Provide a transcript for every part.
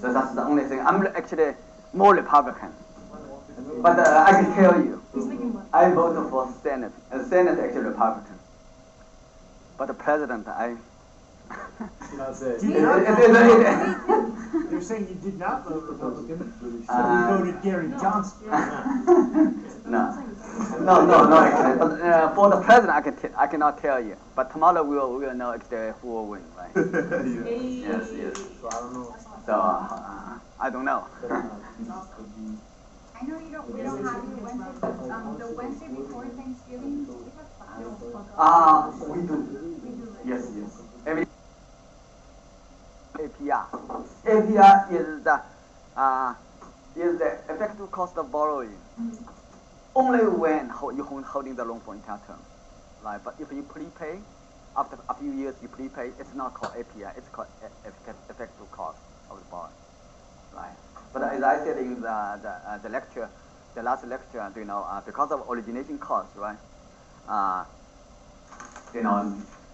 So that's the only thing. I'm actually more Republican. But I can tell you, I voted for Senate. Senate actually Republican. But the president, I. Did not say. They're saying you did not vote Republican, so you voted Gary Johnson. No, actually. But, for the president, I cannot tell you. But tomorrow we will know actually who will win, right? Yes. So I don't know. So I don't know. I know we don't have you Wednesday, but the Wednesday before Thanksgiving, we have class. We do. Yes. Every APR. APR is the effective cost of borrowing. Only when you're holding the loan for entire term, right? But if you prepay, after a few years you prepay, it's not called APR. It's called effective cost of the borrowing, right? But as I said in the lecture, the last lecture, because of origination cost, right?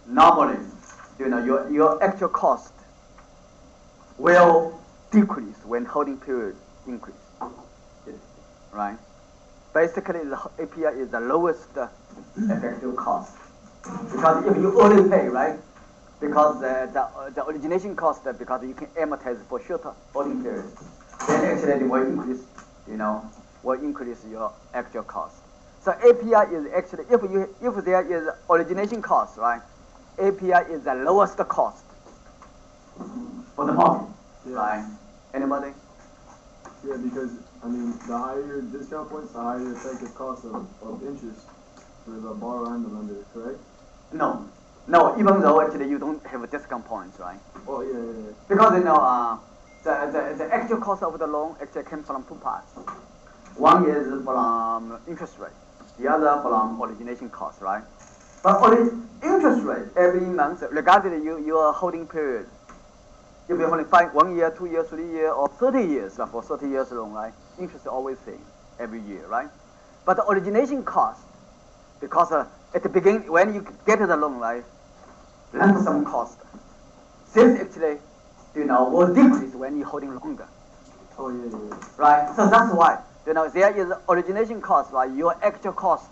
Normally, your actual cost will decrease when holding period increase, right? Basically, the APR is the lowest effective cost because if you only pay, right? Because the origination cost, because you can amortize for shorter holding periods, then actually it will increase, will increase your actual cost. So APR is actually, if there is origination cost, right? APR is the lowest cost for the mortgage, right? Anybody? Yeah, because the higher your discount points, the higher your effective cost of interest for the borrower and the lender, correct? No, even though actually you don't have discount points, right? Oh, yeah. Because the actual cost of the loan actually came from two parts. One is from interest rate, the other from origination cost, right? But interest rate every month, regardless your holding period, if you only find 1 year, 2 years, 3 years, or 30 years, for 30 years loan, right? Interest is always same every year, right? But the origination cost, because at the beginning, when you get the loan, right, lump sum cost, this actually, will decrease when you're holding longer. Oh, yeah. Right? So that's why, there is origination cost, right? Your actual cost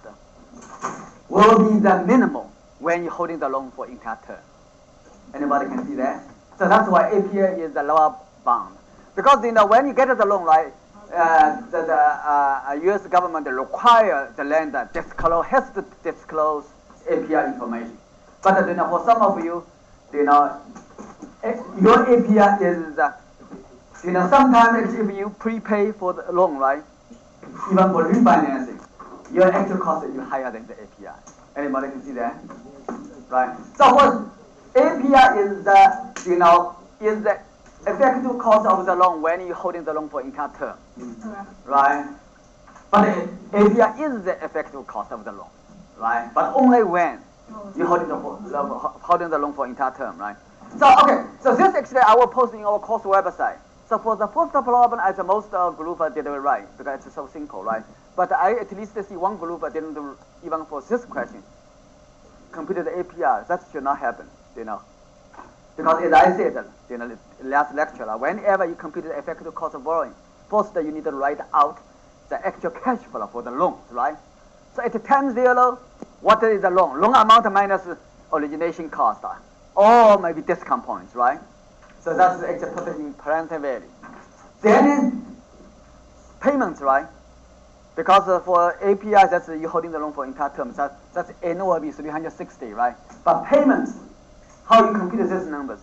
will be the minimum when you're holding the loan for entire term. Anybody can see that? So that's why APR is the lower bound. Because, when you get the loan, right, the U.S. government require the lender has to disclose APR information. But, for some of you, your APR is, sometimes if you prepay for the loan, right, even for refinancing, your actual cost is even higher than the APR. Anybody can see that? Right? So what APR is the effective cost of the loan when you're holding the loan for entire term. Right? But APR is the effective cost of the loan. Right? But only when you're holding the loan for entire term, right? So this actually I will post in our course website. So for the first problem, as most group did it right, because it's so simple, right? But I at least see one group didn't do even for this question. Computed APR, that should not happen, Because as I said, last lecture, whenever you compute the effective cost of borrowing, first you need to write out the actual cash flow for the loans, right? So at time 0, what is the loan? Loan amount minus origination cost, or maybe discount points, right? So that's actually put in parenthesis value. Then payments, right? Because for API, that's you holding the loan for entire term. That's annual will be 360, right? But payments, how you compute these numbers?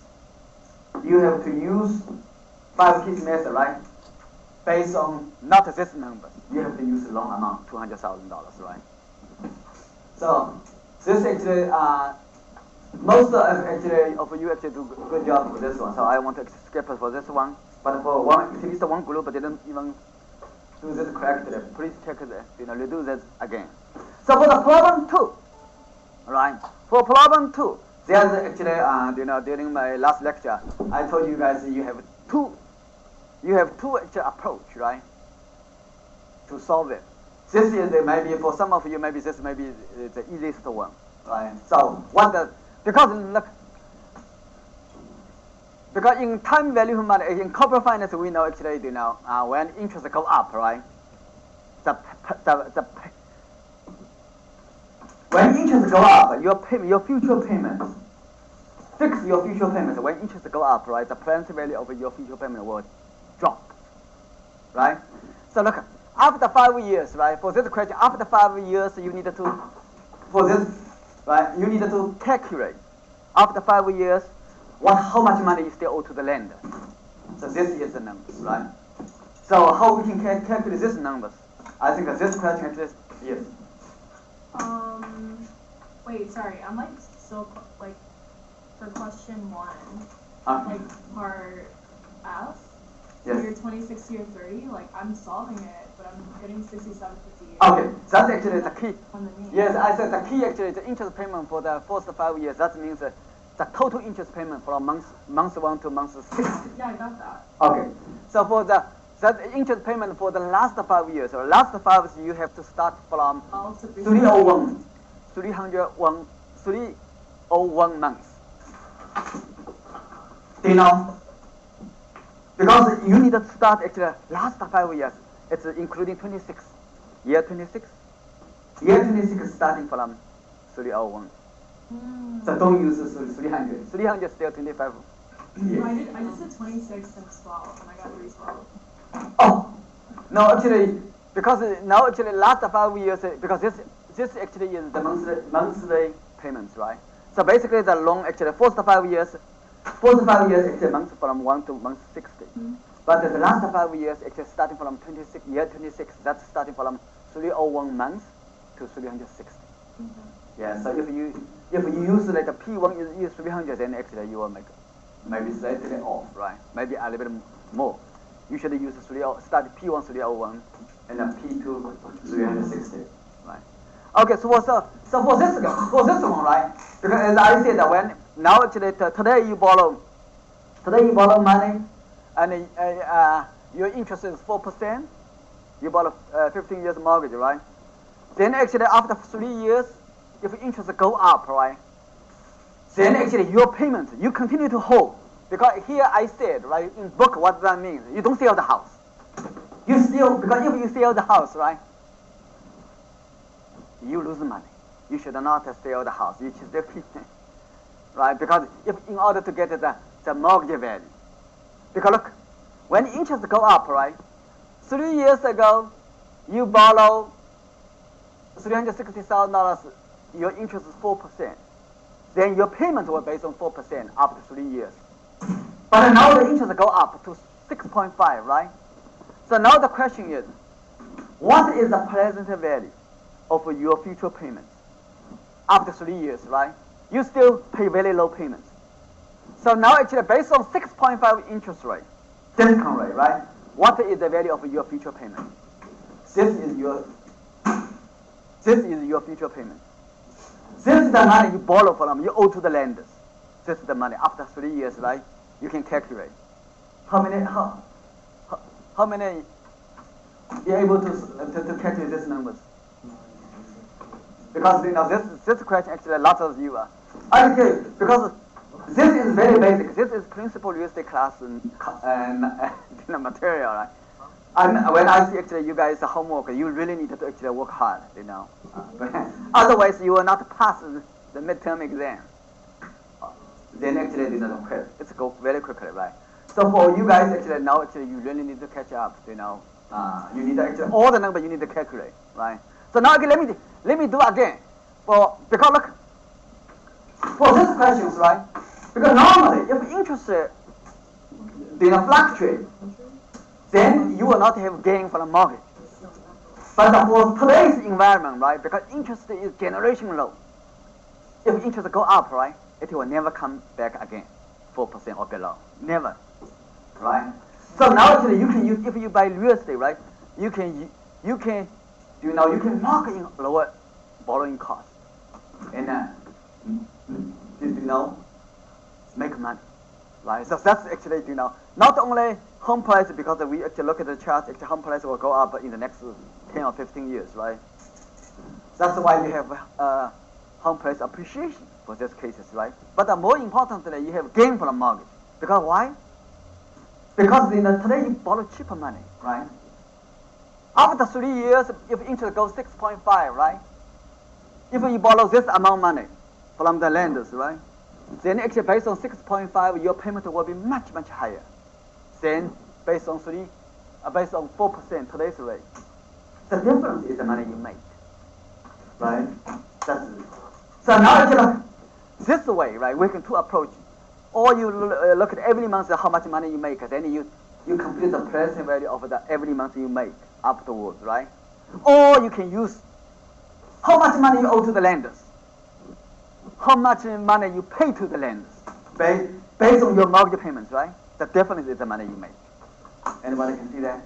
You have to use 5-piece method, right? Based on not this number, you have to use loan amount $200,000, right? So this actually, most of you actually do a good job for this one. So I want to skip for this one. But for at least one group didn't even do this correctly. Please check this, redo this again. So for the problem 2, right? For problem 2, there's actually, during my last lecture, I told you guys you have two actual approach, right? To solve it. This is maybe for some of you, maybe this may be the easiest one, right? So because look, Because in time value of money, in corporate finance, we know actually, when interest go up, right? When interest go up, your future payments, fix your future payments. When interest go up, right, the present value of your future payment will drop, right? So look, after 5 years, right, for this question, after 5 years, you need to, for this, right, you need to calculate, after 5 years, how much money you still owe to the lender. So this is the numbers, right? So how we can calculate these numbers? I think this question actually, yes. Wait, sorry, I'm like still like for question 1, Okay. like part F. Yes. Year 26 to year 30, like I'm solving it, but I'm getting 67.58. Okay, that's actually the key. On the mean. Yes, I said the key actually is the interest payment for the first 5 years. That means the total interest payment from month 1 to month 60. Yeah, I got that. Okay, so for that interest payment for the last 5 years, or last 5 years, you have to start from Also 301 months. Do you know? Because you need to start actually last 5 years. It's including 26. Year 26. Year 26 starting from 301. So don't use 300. 300 still 25 years. I just did 26 and 12, and I got 312. Oh, no, actually, because now actually last 5 years, because this actually is the monthly payments, right? So basically the loan actually first 5 years actually months from 1 to month 60. But the last 5 years actually starting from year 26, that's starting from 301 months to 360. Yeah, so if you use like the P1 is 300, then actually you will make maybe slightly off, right? Maybe a little bit more. You should use start P1 301 and then P2 360, right? Okay, so for this one, right? Because as I said, when now actually today you borrow money, and your interest is 4%. You borrow 15 years mortgage, right? Then actually after 3 years, if interest go up, right? Then actually your payment you continue to hold, because here I said, right, in book what that means. You don't sell the house. Because if you sell the house, right, you lose money. You should not sell the house. You should still keep it, right? Because if in order to get the mortgage value, because look, when interest go up, right? 3 years ago, you borrow $360,000. Your interest is 4%. Then your payment will based on 4% after 3 years. But now the interest go up to 6.5, right? So now the question is, what is the present value of your future payments after 3 years, right? You still pay very low payments. So now actually based on 6.5 interest rate, discount rate, right? What is the value of your future payment? This is your future payment. This is the money you borrow from, you owe to the lenders. This is the money after 3 years, right? You can calculate. How many you're able to calculate these numbers? Because this question actually lots of you are. Okay, because this is very basic. This is principal real estate class and material, right? And when I see actually you guys homework, you really need to actually work hard, Otherwise, you will not pass the midterm exam. Then actually they don't quit. It's go very quickly, right? So for you guys actually now actually you really need to catch up, You need to actually all the numbers you need to calculate, right? So now again, let me do again. Because look, for these questions, right? Because normally if interest fluctuate, then you will not have gain from the mortgage. But for today's environment, right? Because interest is generation low. If interest go up, right, it will never come back again, 4% or below, never, right? So now actually you can use, if you buy real estate, right? You can lock in lower borrowing costs, and make money, right? So that's actually not only home price, because we actually look at the chart, actually home price will go up in the next 10 or 15 years, right? That's why we have home price appreciation for these cases, right? But more importantly, you have gain from the mortgage. Because why? Because today you borrow cheaper money, right? After 3 years, if interest goes 6.5, right? If you borrow this amount of money from the lenders, right? Then actually based on 6.5, your payment will be much, much higher. Then based on 4% today's rate. The difference is the money you make, right? That's it. So now actually, this way, right? We can two approach. Or you look at every month how much money you make, then you compute the present value of the every month you make afterwards, right? Or you can use how much money you owe to the lenders, how much money you pay to the lenders, based on your mortgage payments, right? The difference is the money you make. Anybody can see that?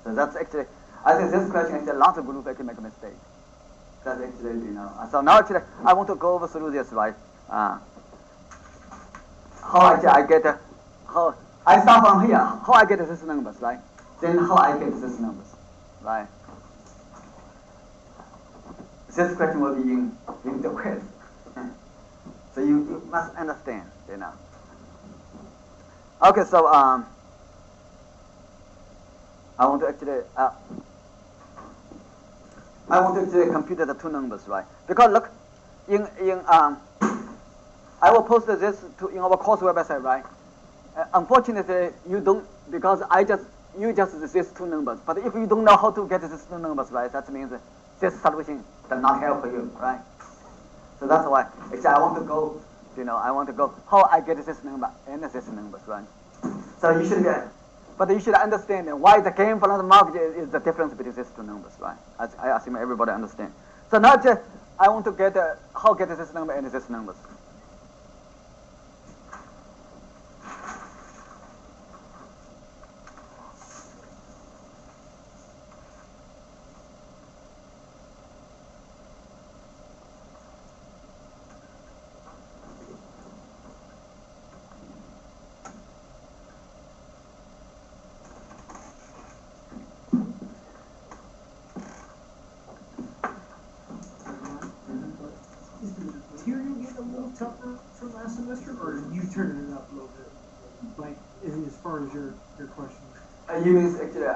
So that's actually, I think this question actually a lot of groups actually make a mistake. That's actually, So now actually, I want to go over through this, right? How actually I get, how I start from here, how I get these numbers, right? Then how I get these numbers, right? This question will be in the quiz. So you must understand, Okay, so I want to actually compute the two numbers, right? Because look, I will post this in our course website, right? Unfortunately, you don't, because you just these two numbers. But if you don't know how to get these two numbers, right, that means this solution does not help you, right? So that's why actually I want to go, how I get this number and this numbers, right? So you should understand why the gain from the mortgage is the difference between these two numbers, right? I assume everybody understand. So now I want to get how get this number and this numbers. Is the material getting a little tougher from last semester, or are you turning it up a little bit? Like, as far as your question. You mean actually,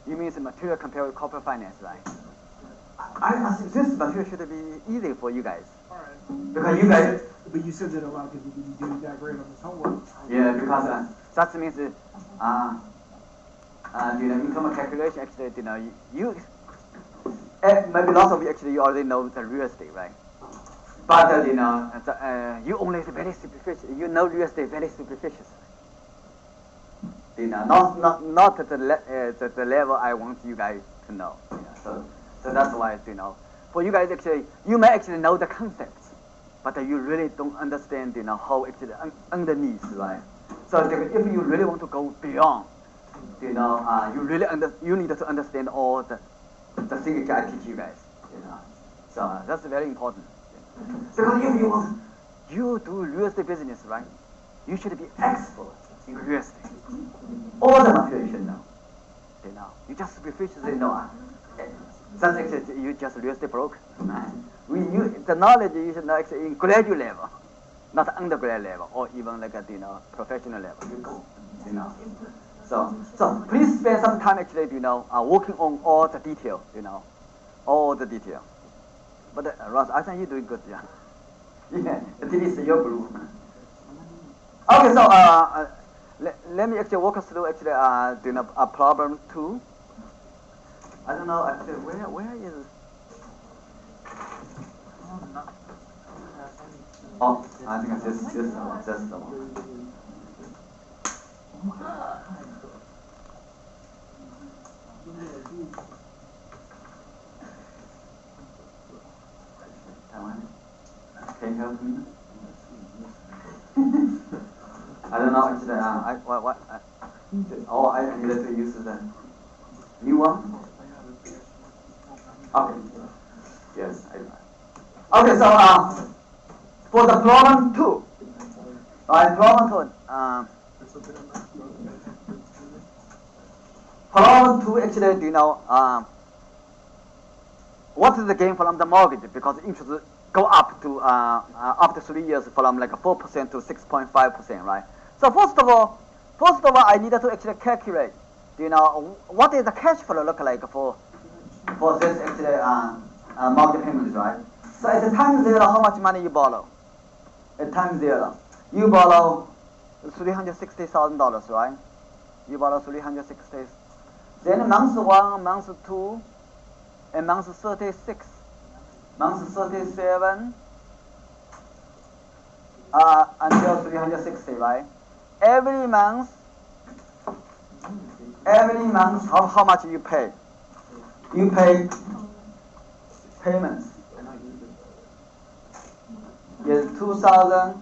you mean the material compared with corporate finance, right? I think this material should be easy for you guys. Alright. Because you guys. But you said that a lot of people didn't do that great on this homework. Yeah, because that means, income calculation actually, maybe lots of you actually you already know the real estate, right? But you only very superficial. You know real estate very superficial. Not at the level I want you guys to know. So that's why for you guys actually you may actually know the concepts, but you really don't understand how actually underneath, right? So if you really want to go beyond, you need to understand all the things I teach you guys. So that's very important. Because if you do real estate business, right? You should be expert in real estate. All the material you should know. You just superficially know. That's actually you just real estate broker. The knowledge you should know actually in graduate level, not undergrad level, or even like professional level. You go. So please spend some time actually working on all the detail. All the detail. But Ross, I think you're doing good, yeah. Yeah, this is your group. Okay, so let me actually walk us through actually a problem 2. I don't know actually where is. Oh, I think this the one. Can you help me? I don't know actually. I needed to use the new one. Okay. Yes. Okay. So for the problem 2, problem 2 actually what is the gain from the mortgage, because interest go up to after 3 years from like 4% to 6.5%, right? So first of all, I needed to actually calculate, what is the cash flow look like for this actually mortgage payments, right? So at the time zero, how much money you borrow? At time zero, you borrow $360,000, right? You borrow 360. Then month 1, month 2, and month 36, month 37, until 360, right? Every month, how much you pay? You pay payments. Is 2,000.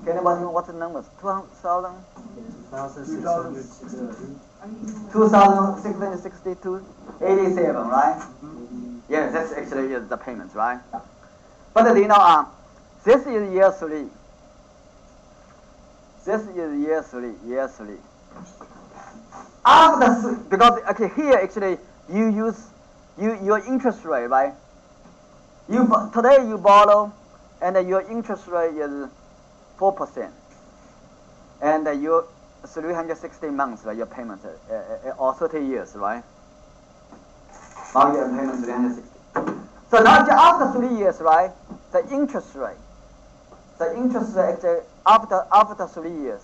Can anybody know what's the numbers? 2,000. 2,662, 87, right? Yes, that's actually is the payments, right? But this is year 3. This is year 3. After, because here actually you use your interest rate, right? Today you borrow, and your interest rate is 4%, and your 360 months, right? Your payments, or 30 years, right? Mortgage payment 360. So now after 3 years, right? The interest rate actually after 3 years.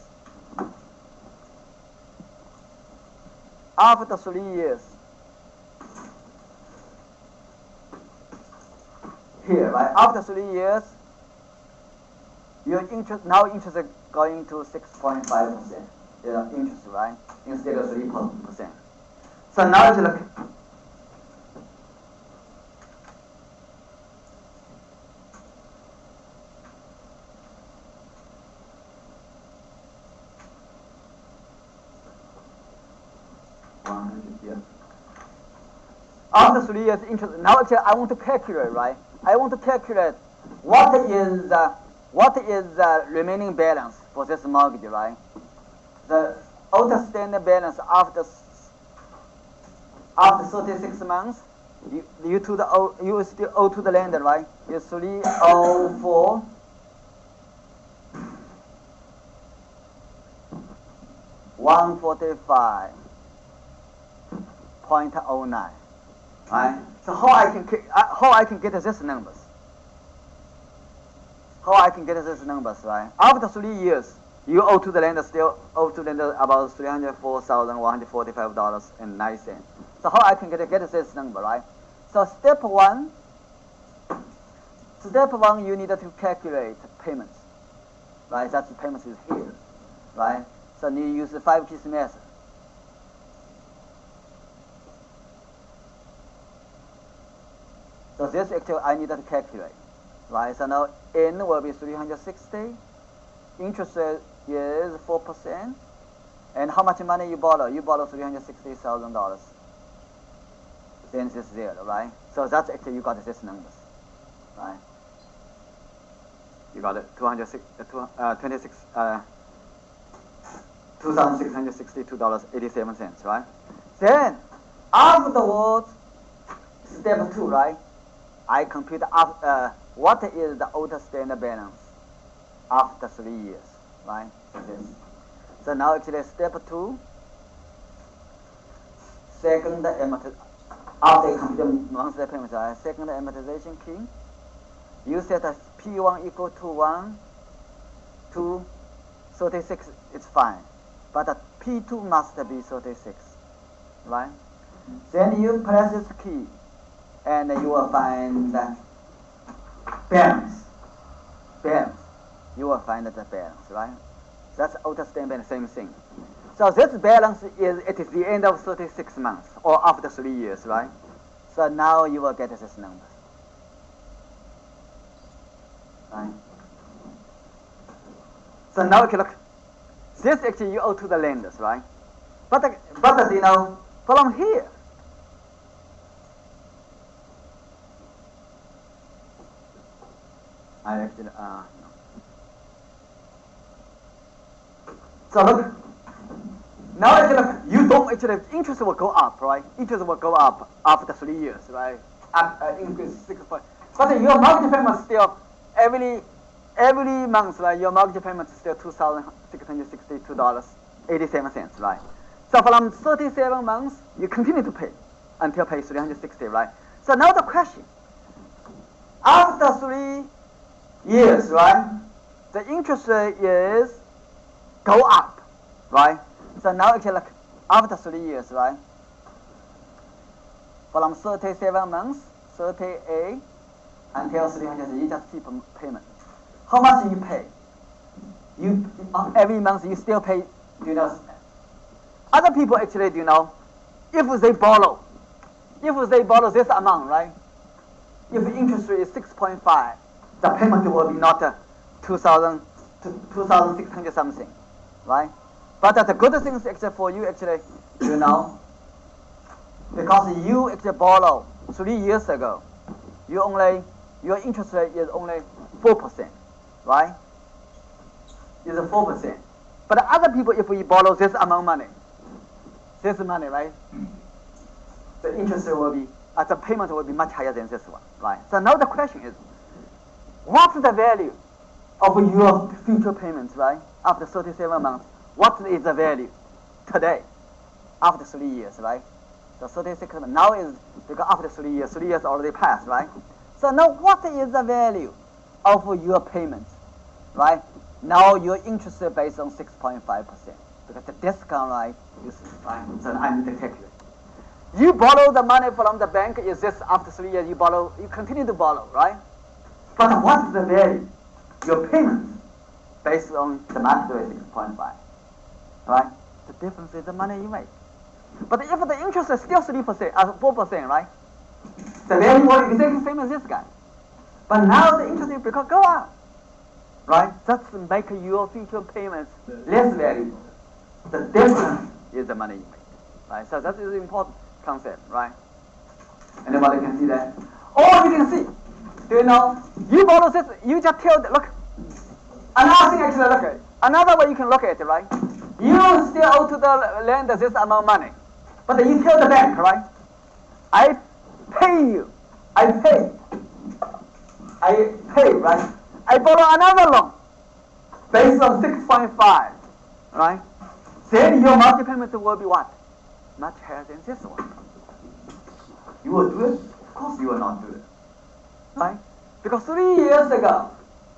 After 3 years, here, right? After 3 years, your interest is going to 6.5%. Interest, right? Instead of 3%. So now if you look. After 3 years interest, now actually I want to calculate, right? I want to calculate what is the remaining balance for this mortgage, right? The outstanding balance after 36 months, you still owe to the lender, right? Is 304. 145.09, right? So how I can get these numbers? Right? After 3 years, you owe to the lender about $304,145.09. So how I can get this number, right? So step one, you need to calculate payments, right? That's the payments is here, right? So you use the 5-piece method. So this actually I need to calculate, right? So now N will be 360, interest rate is 4%, and how much money you borrow? You borrow $360,000. Then this is 0, right? So that's actually you got this numbers, right? You got it, $2,662.87, right? Then afterwards, step 2, right? I compute what is the outstanding balance after 3 years, right? So now actually step 2, second amortization, after you compute monthly payments, right? Second amortization key, you set a P1 equal to 1 to 36, it's fine. But the P2 must be 36, right? Then you press this key, and you will find the balance. You will find the balance, right? That's outstanding balance, same thing. So this balance it is the end of 36 months, or after 3 years, right? So now you will get this number, right? So now if you look, this actually you owe to the lenders, right? But from here, I actually, no. So look, now actually look, you don't actually, interest will go up, right? Interest will go up after 3 years, right? Increase 6 points. But your mortgage payment still, every every month, right, your mortgage payment is still $2,662.87, right? So from 37 months, you continue to pay until pay 360, right? So now the question, after 3 years, right, the interest rate is go up, right? So now actually, look, after 3 years, right, from 37 months, 38 until 300, you just keep payment. How much you pay? You every month you still pay. Do you know? Other people actually, do you know? If they borrow this amount, right? If the interest rate is 6.5, the payment will be not 2,600 something, right? But the good thing is actually for you, actually, you know, because you actually borrow 3 years ago, your interest rate is only 4%, right? Is 4%. But other people, if we borrow this amount of money, right? The interest rate will be, the payment will be much higher than this one, right? So now the question is, what's the value of your future payments, right? After 37 months, what is the value today, after 3 years, right? So 36 now is because after 3 years already passed, right? So now what is the value of your payments, right? Now your interest is based on 6.5% because the discount rate is fine. So I need to calculate. You borrow the money from the bank. Is this after 3 years you continue to borrow, right? But what is the value? Your payments based on the market rate 6.5, right? The difference is the money you make. But if the interest is still 3%, 4%, right? The value will be exactly the same as this guy. But now the interest rate go up, right? That's make your future payments less valuable. The difference is the money you make, right? So that is an important concept, right? Anybody can see that? Or you can see, do you know, you borrow this, you just tell, look, another thing actually, look, another way you can look at it, right? You still owe to the lender this amount of money, but you tell the bank, right? I pay, right? I borrow another loan based on 6.5, right? Then your monthly payment will be what? Much higher than this one. You will do it? Of course you will not do it, right? Because 3 years ago,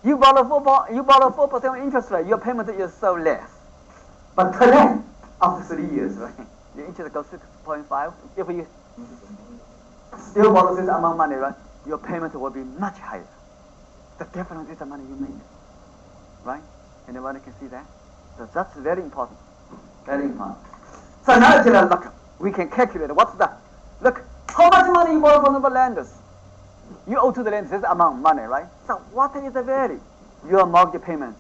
you borrow 4% interest rate, your payment is so less. But today, after 3 years, right, your interest goes 6.5. If you still borrow this amount of money, right, your payment will be much higher. The difference is the money you make, right? Anybody can see that? So that's very important, very important. So now actually, look, we can calculate what's that. Look, how much money you borrow from the lenders? You owe to the lenders this amount of money, right? So what is the value? Your mortgage payments.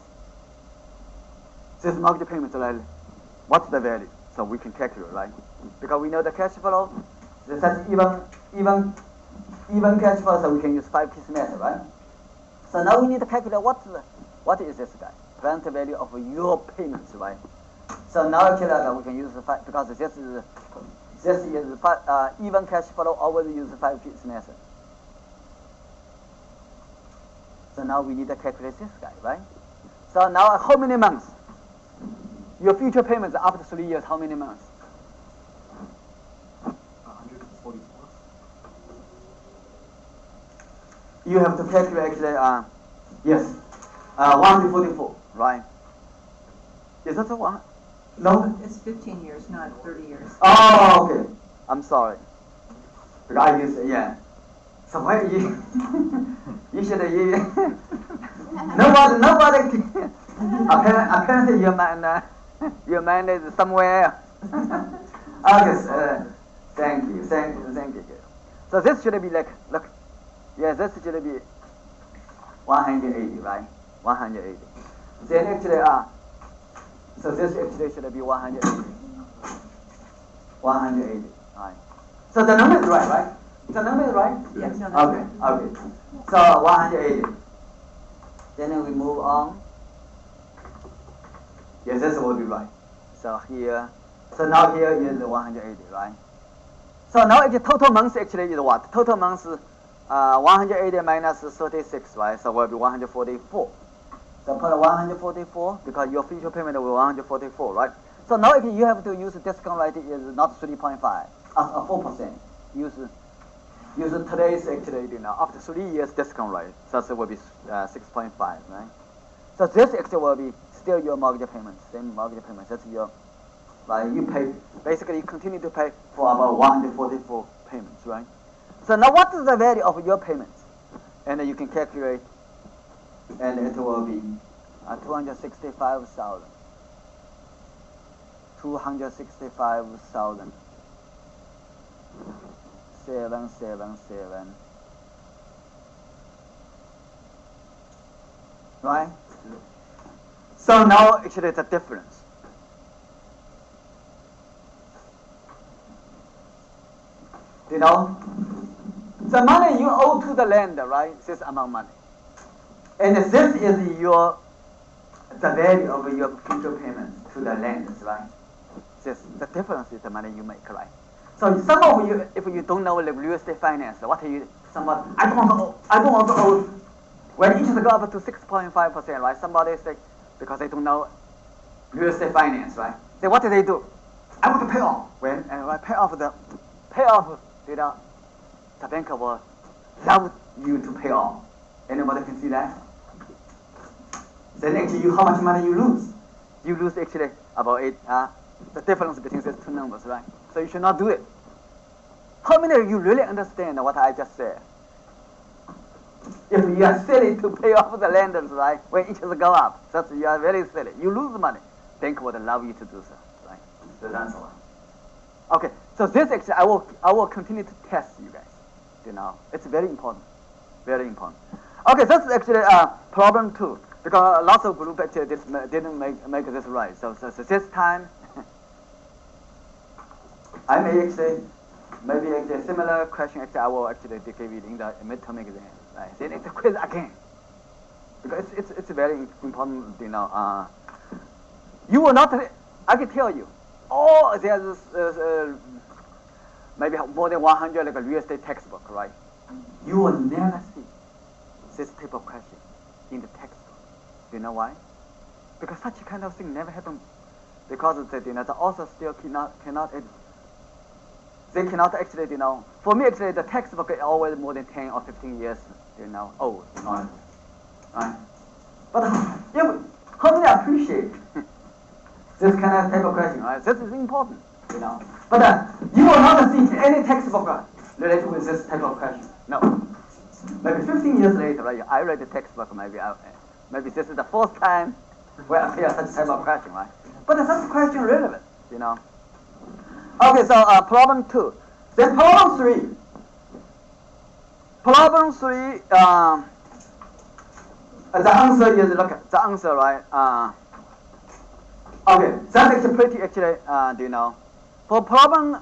This mortgage payments, right? What's the value? So we can calculate, right? Because we know the cash flow. That's even cash flow, so we can use 5-piece method, right? So now we need to calculate what is this guy? Present value of your payments, right? So now actually we can use the 5 because this is even cash flow. Always use the 5-piece method. So now we need to calculate this guy, right? So now how many months? Your future payments after 3 years, how many months? 144. You have to calculate actually, yes, 144, right? Is that the one? No? It's 15 years, not 30 years. Oh, okay. I'm sorry. Because I use, yeah. So why you, you should, nobody, apparently your mind is somewhere. Okay, thank you. So this should be like, look, yeah, this should be 180, right? 180. Then actually, so this actually should be 180. 180, right? So the number is right? The number is right? Yes. No, Okay. So 180. Then we move on. Yes, this will be right. So now here is 180, right? So now actually total months actually is what? Total months 180 minus 36, right? So will be 144. So put 144 because your future payment will 144, right? So now if you have to use a discount rate is not 3.5, 4%. Use today's actually, after 3 years discount rate, so it will be 6.5, right? So this actually will be still your mortgage payment, same mortgage payment. That's your, right? You pay, basically you continue to pay for about 144 payments, right? So now what is the value of your payments? And you can calculate, and it will be 265,000. 265,000. 777. Right? So now actually it's a difference. The money you owe to the lender, right? This amount of money. And this is the value of your future payments to the lenders, right? The difference is the money you make, right? So some of you, if you don't know the real estate finance, I don't want to owe. When interest go up to 6.5%, right? Somebody say, because they don't know real estate finance, right? Then what do? I want to pay off. When pay off, the bank will love you to pay off. Anybody can see that? Then actually, how much money you lose? You lose actually about the difference between these two numbers, right? So you should not do it. How many of you really understand what I just said? If you are silly to pay off the lenders, right, when interest go up, that's you are very silly. You lose money. Bank would allow you to do so, right? So that's all. Okay, so this actually I will continue to test you guys. It's very important, very important. Okay, that's actually problem 2 because lots of group actually didn't make this right. So this time I may actually maybe a similar question actually I will actually give it in the midterm exam. Right? Then it's a quiz again because it's very important. You will not. I can tell you. Oh, there's maybe more than 100 like a real estate textbook, right? You will never see this type of question in the textbook. Do you know why? Because such kind of thing never happened. Because the author still cannot. They cannot actually, for me actually the textbook is always more than 10 or 15 years, old. Right? But how many appreciate this kind of type of question, right? This is important, But you will not see any textbook related with this type of question. No. Maybe 15 years later, right? I read the textbook. Maybe this is the first time where I hear such type of question, right? But such question relevant, Okay, so problem 2. Then problem 3. Problem 3. The answer is the answer, right? Okay, that's actually pretty actually. For problem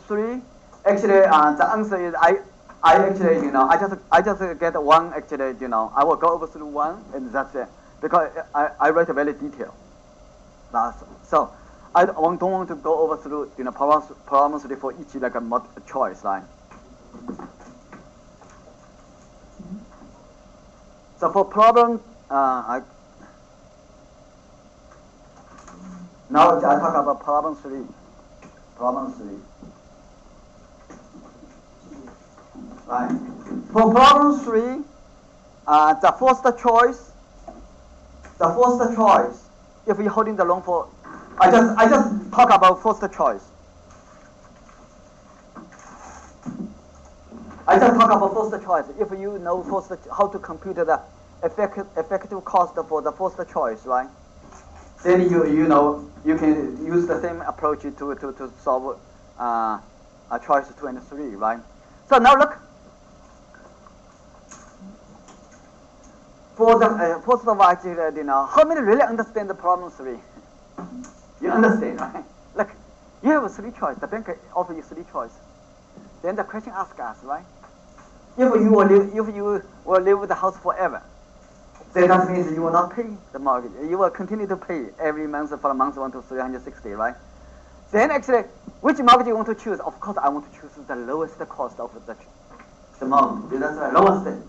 3, actually the answer is I actually I just get one actually I will go over through one and that's it because I write a very detailed. So I don't want to go over through problem 3 for each like a choice, right? So for problem now I talk about problem 3. Problem 3. Right. For problem 3, the first choice. If you're holding the loan for, I just talk about first choice. If you know how to compute the effective cost for the first choice, right? Then you can use the same approach to solve a choice 2 and 3, right? So now look. For the first of all, actually, how many really understand the problem 3? You understand, right? Look, you have 3 choices. The bank offers you 3 choices. Then the question asks us, right? If you will live with the house forever, then that means you will not pay the mortgage. You will continue to pay every month for month 1 to 360, right? Then actually, which mortgage you want to choose? Of course, I want to choose the lowest cost of the mortgage. That's the lowest thing,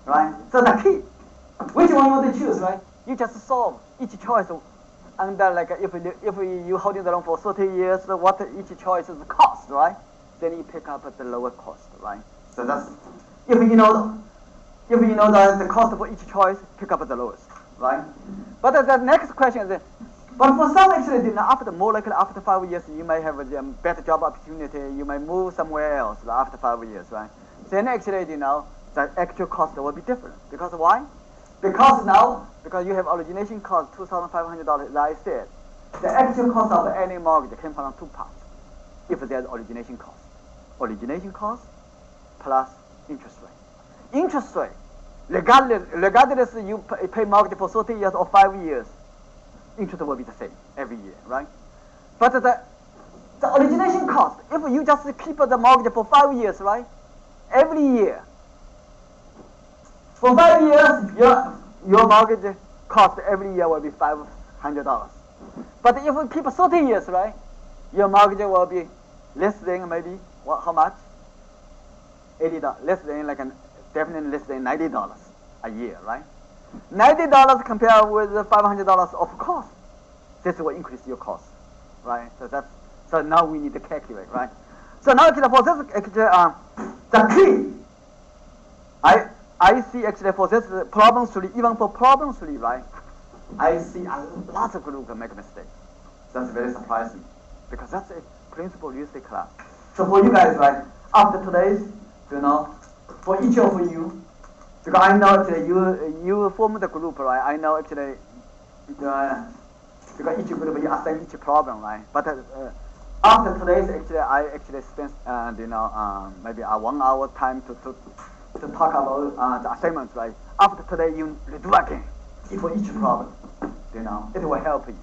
right? So the key Which one you want to choose, right? You just solve each choice under like if you holding the loan for 30 years, what each choice is cost, right? Then you pick up at the lower cost, right? So that's if you know the cost for each choice, pick up at the lowest, right? But the next question is, but for some actually, after more likely after 5 years, you may have a better job opportunity. You may move somewhere else after 5 years, right? Then actually, the actual cost will be different. Because why? Because you have origination cost $2,500. As I said, the actual cost of any mortgage came from two parts. If there's origination cost plus interest rate. Interest rate, regardless you pay mortgage for 30 years or 5 years, interest will be the same every year, right? But the origination cost, if you just keep the mortgage for 5 years, right? Every year, for 5 years, your mortgage cost every year will be $500. But if you keep 30 years, right? Your mortgage will be less than maybe how much? $80. Less than definitely less than $90 a year, right? $90 compared with $500 of cost. This will increase your cost, right? So now we need to calculate, right? So now actually for this the key. I see actually for this problem 3, even for problem 3, right? I see a lot of groups make mistakes. That's very surprising because that's a principal real estate class. So for you guys, right? After today's, for each of you. Because I know actually you form the group, right? I know actually because each group you assign each problem, right? But after today's actually I actually spent maybe a 1 hour time to talk about the assignments, right? After today you do again for each problem, it will help you,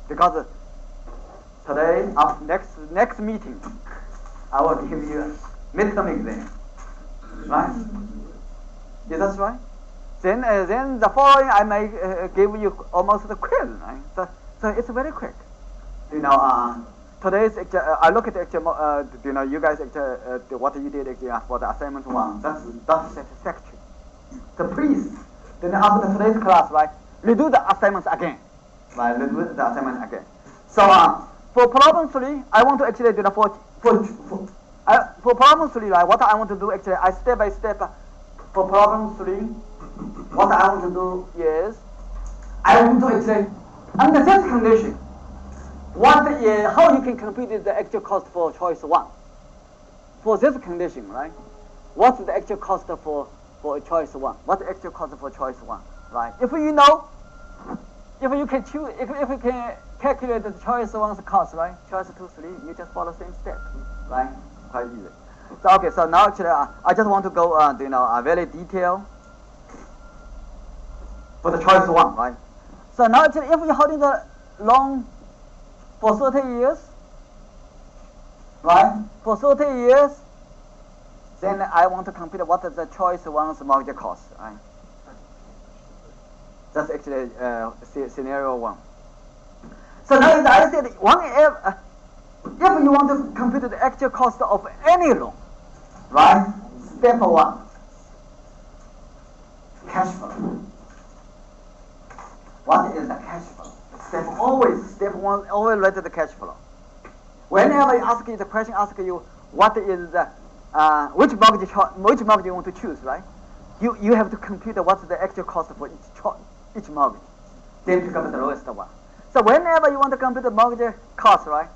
because today next meeting I will give you a midterm exam, right? Is that right? Then the following I may give you almost the quiz, right? So it's very quick. Today's I look at actually, you guys what you did actually for the assignment 1. That's satisfactory. So please, then after today's class, right, redo the assignments again, right? Redo the assignment again. So for problem 3, I want to actually do the for problem 3, right? What I want to do actually, I step by step. For problem 3, what I want to do is, I want to actually, under this condition, how you can compute the actual cost for choice 1. For this condition, right? What's the actual cost for choice 1? What's the actual cost for choice 1, right? If you can choose, if you can calculate the choice 1's cost, right? Choice 2, 3, you just follow the same step, right? Quite easy. So okay, so now actually I just want to go very detailed for the choice 1, right? So now actually if you're holding the loan for 30 years, right? For 30 years, then I want to compute what is the choice 1's mortgage cost, right? That's actually scenario 1. So now as I said, if you want to compute the actual cost of any loan, right? Step 1, cash flow. What is the cash flow? Step 1 always related to the cash flow. Whenever you ask you the question, ask you what is the which mortgage you want to choose, right? You have to compute what's the actual cost for each mortgage. Then pick up the lowest one. So whenever you want to compute the mortgage cost, right?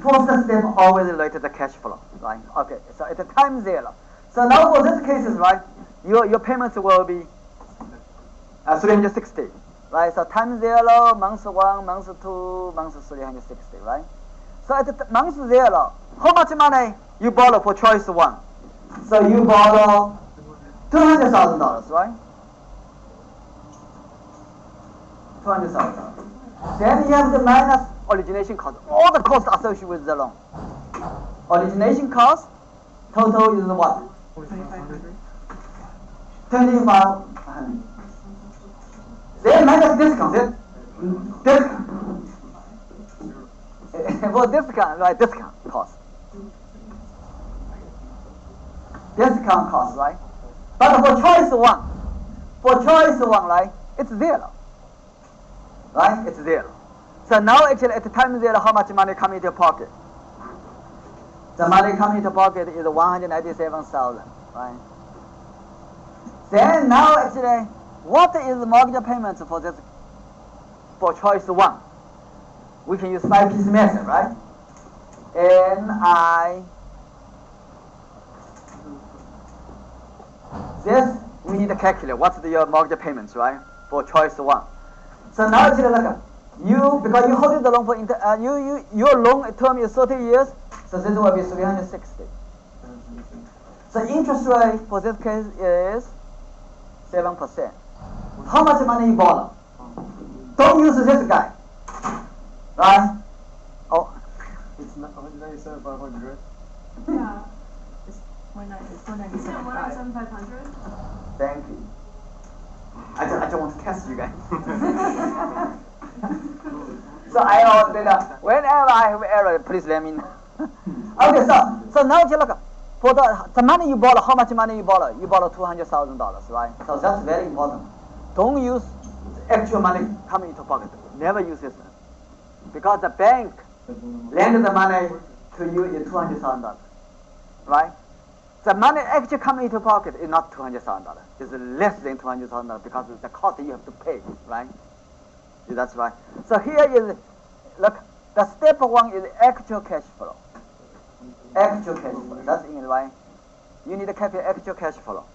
First step always related to the cash flow, right? Okay, so at the time 0. So now for this cases, right? Your payments will be 360, right? So time 0, month 1, month 2, month 360, right? So at the month 0, how much money you borrow for choice 1? So you borrow $200,000, right? $200,000. Then you have the minus origination cost, all the costs associated with the loan. Origination cost, total is what? 2,500. Then minus discount. For discount, right? Discount cost. Discount cost, right? But for choice 1, For choice one, right? It's zero. Right? It's zero. So now actually at time zero, how much money come into your pocket? The money coming into pocket is 197,000, right? Then now actually, what is the mortgage payments for this? For choice one, we can use 5-piece method, right? This we need to calculate what's your mortgage payments, right? For choice one. So now actually look, because you hold the loan for your loan term is 30 years, so this will be 360. So interest rate for this case is 7%. How much money you borrow? Don't use this guy, right? Oh, It's 197,500, right? Yeah. It's Isn't it 197.5. 197,500? thank you. I just want to test you guys. So I know that whenever I have error, please let me know. Okay, so now you look for the money you borrow. How much money you borrow? You borrow $200,000, right? So that's very important. Don't use actual money coming into pocket. Never use this, because the bank lend the money to you is $200,000, right? The money actually coming into pocket is not $200,000. It's less than $200,000 because it's the cost you have to pay, right? That's right. So here is, look, the step one is actual cash flow. Actual cash flow. That's in right. You need to calculate actual cash flow.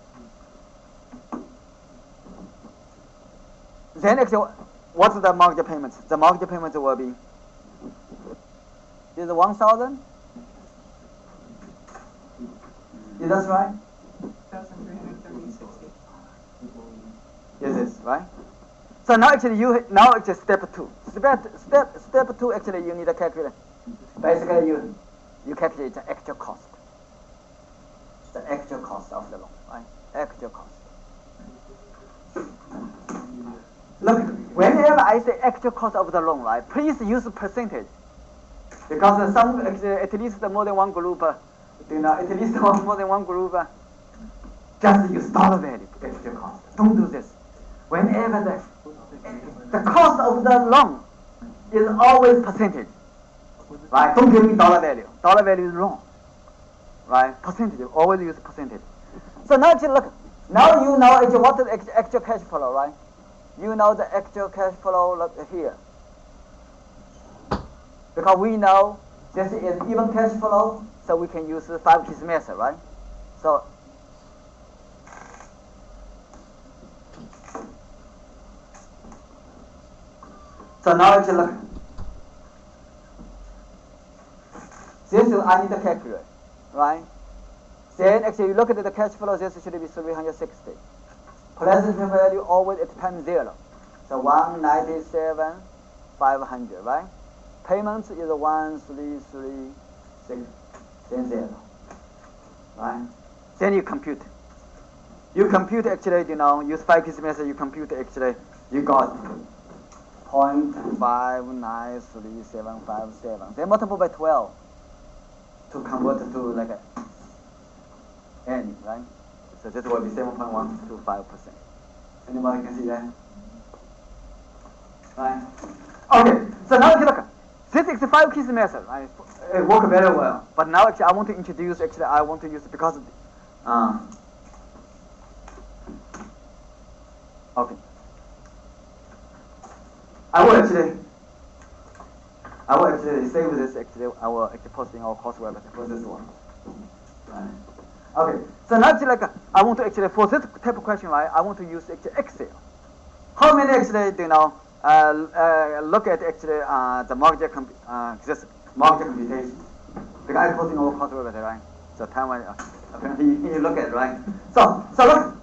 Then actually, what's the mortgage payments? The mortgage payments will be is 1,000. Is that right? 1,330.60. Yes, yes, right. So now actually it's step two. Step two actually you need to calculate. Basically you calculate the actual cost. The actual cost of the loan, right? Actual cost. Look, whenever I say actual cost of the loan, right, please use percentage. Because some actually at least more than one group, at least more than one group just use dollar value actual cost. Don't do this. Whenever the cost of the loan is always percentage, right? Don't give me dollar value. Dollar value is wrong, right? Percentage, always use percentage. So now actually look, now you know actually what is the actual cash flow, right? You know the actual cash flow look here. Because we know this is even cash flow, so we can use the 5-piece method, right? So now actually look. This is I need to calculate, right? Then actually you look at the cash flow, this should be 360. Present value always at time zero. So 197,500, right? Payments is 1,336, then zero, right? Then you compute. You compute actually, use 5-piece method, you compute actually, you got 0.593757. Then multiply by 12 to convert to like n, right? So that will be 7.125%. Anybody can see that? Right? Okay, so now if you look, this is the 5-piece method, right? It works very well. But now actually I want to introduce, I want to use it because, okay. I will actually save this I will actually post in our course website for this one. Right. Okay, so now actually I want to actually, for this type of question, right, I want to use actually Excel. How many actually do you know look at actually the mortgage this mortgage computation? Because I post in our course website, right? So time apparently you look at it, right? So look.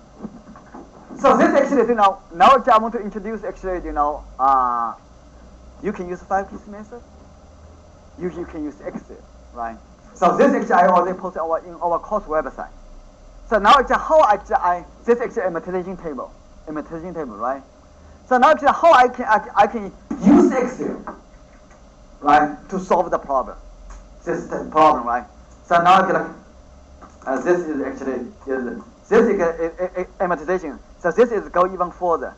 So this actually, now actually I want to introduce actually, you can use 5-piece method. You can use Excel, right? So this actually I already posted in our course website. So now actually how this actually amortization table, right? So now actually how I can use Excel, right, to solve the problem. This is the problem, right? So now actually this is actually this is amortization. So So this is go even further,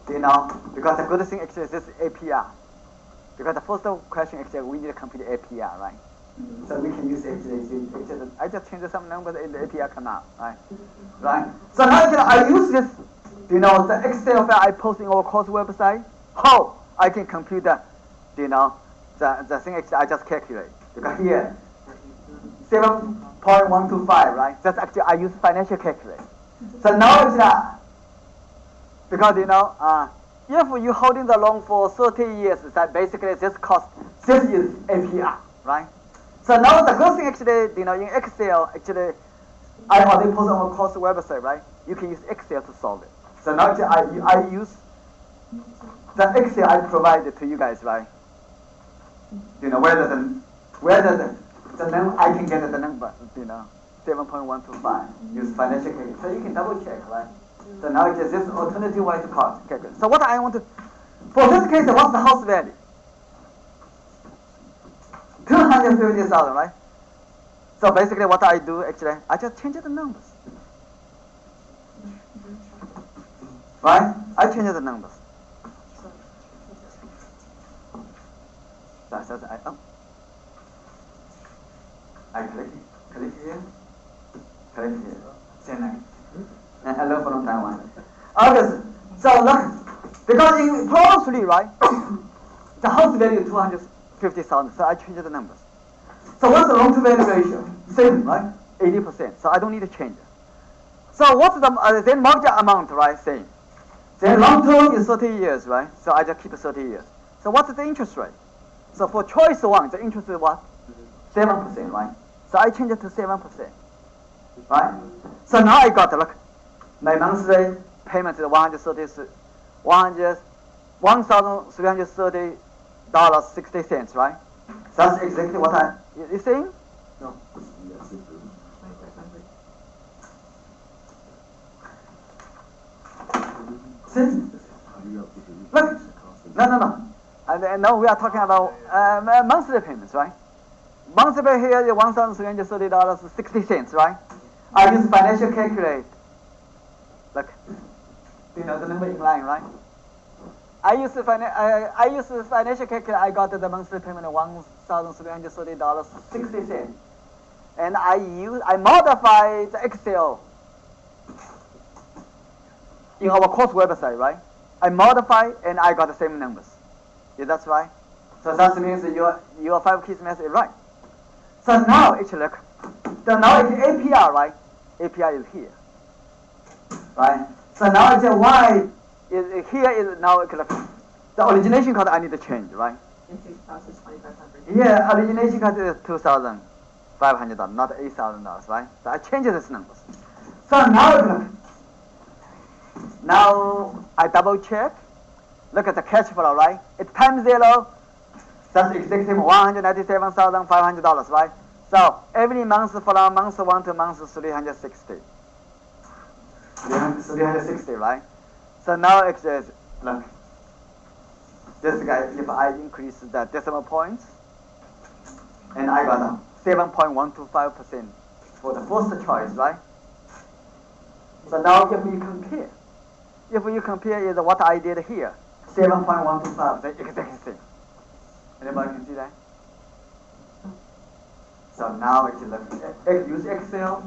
because the good thing actually is this APR. Because the first question actually we need to complete APR, right? So we can use actually I just change some numbers and the APR come out, right? Right. So now actually I use this, the Excel file I post in our course website. How I can compute the thing actually I just calculate. Because here 7.125, right? That's actually I use financial calculator. So now actually because if you holding the loan for 30 years, that basically this is APR, right? So now the good thing actually, in Excel, actually, I already post on our course website, right? You can use Excel to solve it. So now actually I use the Excel I provided to you guys, right? Whether the number I can get the number, 7.125. Use financial calculator, so you can double check, right? So now this is alternative way to calculate. So what I want to, for this case, what's the house value? 250,000, right? So basically what I do actually, I just change the numbers. Right? I change the numbers. So I click here, send next. And hello from Taiwan. Okay, so look, because in problem 3, right, the house value is 250,000, so I change the numbers. So what's the loan to value ratio? Same, right? 80%. So I don't need to change it. So what's the then mortgage amount, right? Same. Then long term is 30 years, right? So I just keep 30 years. So what's the interest rate? So for choice 1, the interest is what? 7%, right? So I change it to 7%, right? So now I got look. My monthly payment is $1,330.60, right? That's exactly what you saying? No. See? Look, no. And now we are talking about monthly payments, right? Monthly pay here is $1,330.60, right? I use financial calculator. Look, the number in line, right? I use the financial calculator. I got the monthly payment of $1,330.60, and I modify the Excel in our course website, right? I modify and I got the same numbers. Yeah, that's right. So that means your 5 keys method is right. So now actually look, now it's APR, right? APR is here. Right? So now it's why is here is now the origination cost I need to change, right? Entry cost is $2,500. Yeah, origination cost is $2,500, not $8,000, right? So I change these numbers. So now now I double check. Look at the cash flow, right? It's time 0. That's exactly $197,500, right? So every month from month 1 to month 360. 360, right? So now it says, look, this guy, if I increase the decimal points, and I got 7.125% for the first choice, right? So now if you compare is what I did here, 7.125, the exact same. Anybody can see that? So now if you use Excel,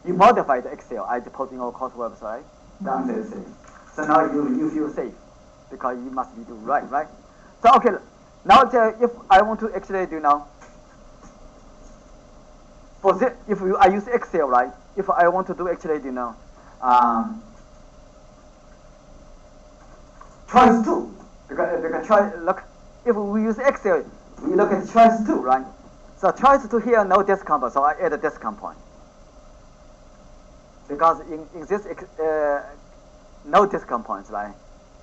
you modify the Excel. I put in our course website. The answer is same. So now you feel safe because you must be doing right? So okay, now if I want to actually do now, for this, I use Excel, right? If I want to do actually do now, choice 2, because choice, look, if we use Excel, we look at choice 2, right? So choice 2 here, no discount, so I add a discount point. Because in this, no discount points, right?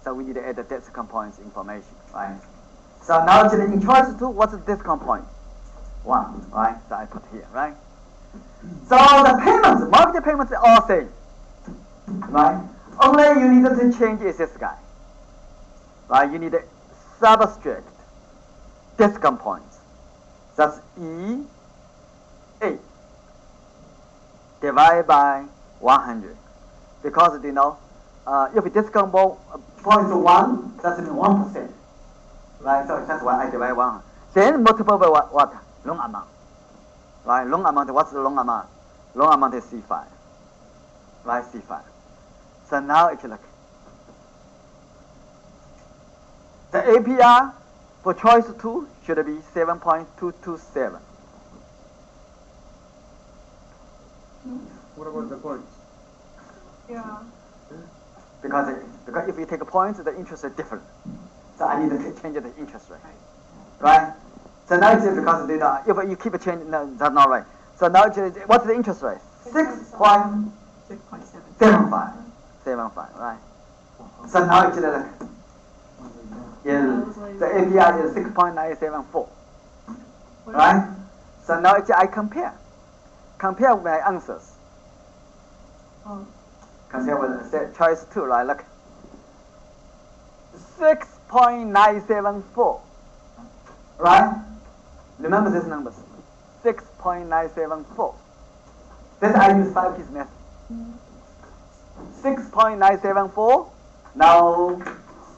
So we need to add the discount points information, right? So now in choice 2, what's the discount point? 1, right? So I put here, right? So the payments, market payments are all same, right? Only you need to change is this guy, right? You need to subtract discount points. That's E8 divided by 100, because if discount ball 0.1, that's mean 1%. Right, so that's why I divide 1. Then multiple by what? Long amount. Right, long amount, what's the long amount? Long amount is C5. Right, C5. So now if you look, the APR for choice 2 should be 7.227. What about the points? Yeah. Because if you take points, the interest is different. So I need to change the interest rate. Right? So now it's because if you keep changing, no, that's not right. So now what's the interest rate? 6.75. 6.7. 75, right? So now it's like, the APR is 6.974. Right? So now I compare my answers. Oh. Compare with choice 2, right? Look. 6.974. Right? Remember these numbers. 6.974. Then I use 5 piece method. 6.974. Now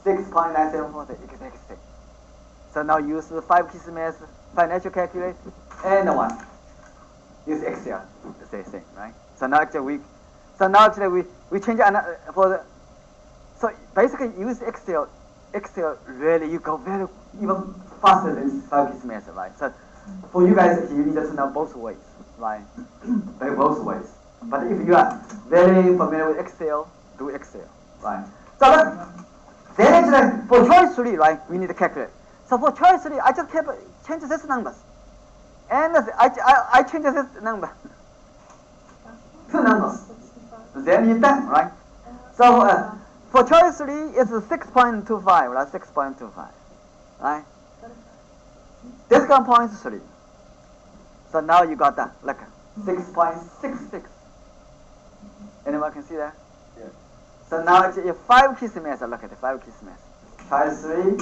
6.974 is the exact same. So now use the 5 piece method, financial calculator, and one. Use Excel, the same thing, right? So now actually we change another for the. So basically use Excel. Excel really you go very even faster than 5 piece method, right? So for you guys you need to know both ways, right? By both ways. But if you are very familiar with Excel, do Excel, right? So then actually for choice 3, right, we need to calculate. So for choice 3, I just change these numbers. And I change this number. 2 numbers. Then you're done, right? So for choice 3, it's 6.25, right? 6.25, right? Discount point is 3. So now you got that, like 6.66. Anyone can see that? Yeah. So now it's a 5 piece method. Look at the 5 piece method. Choice 3,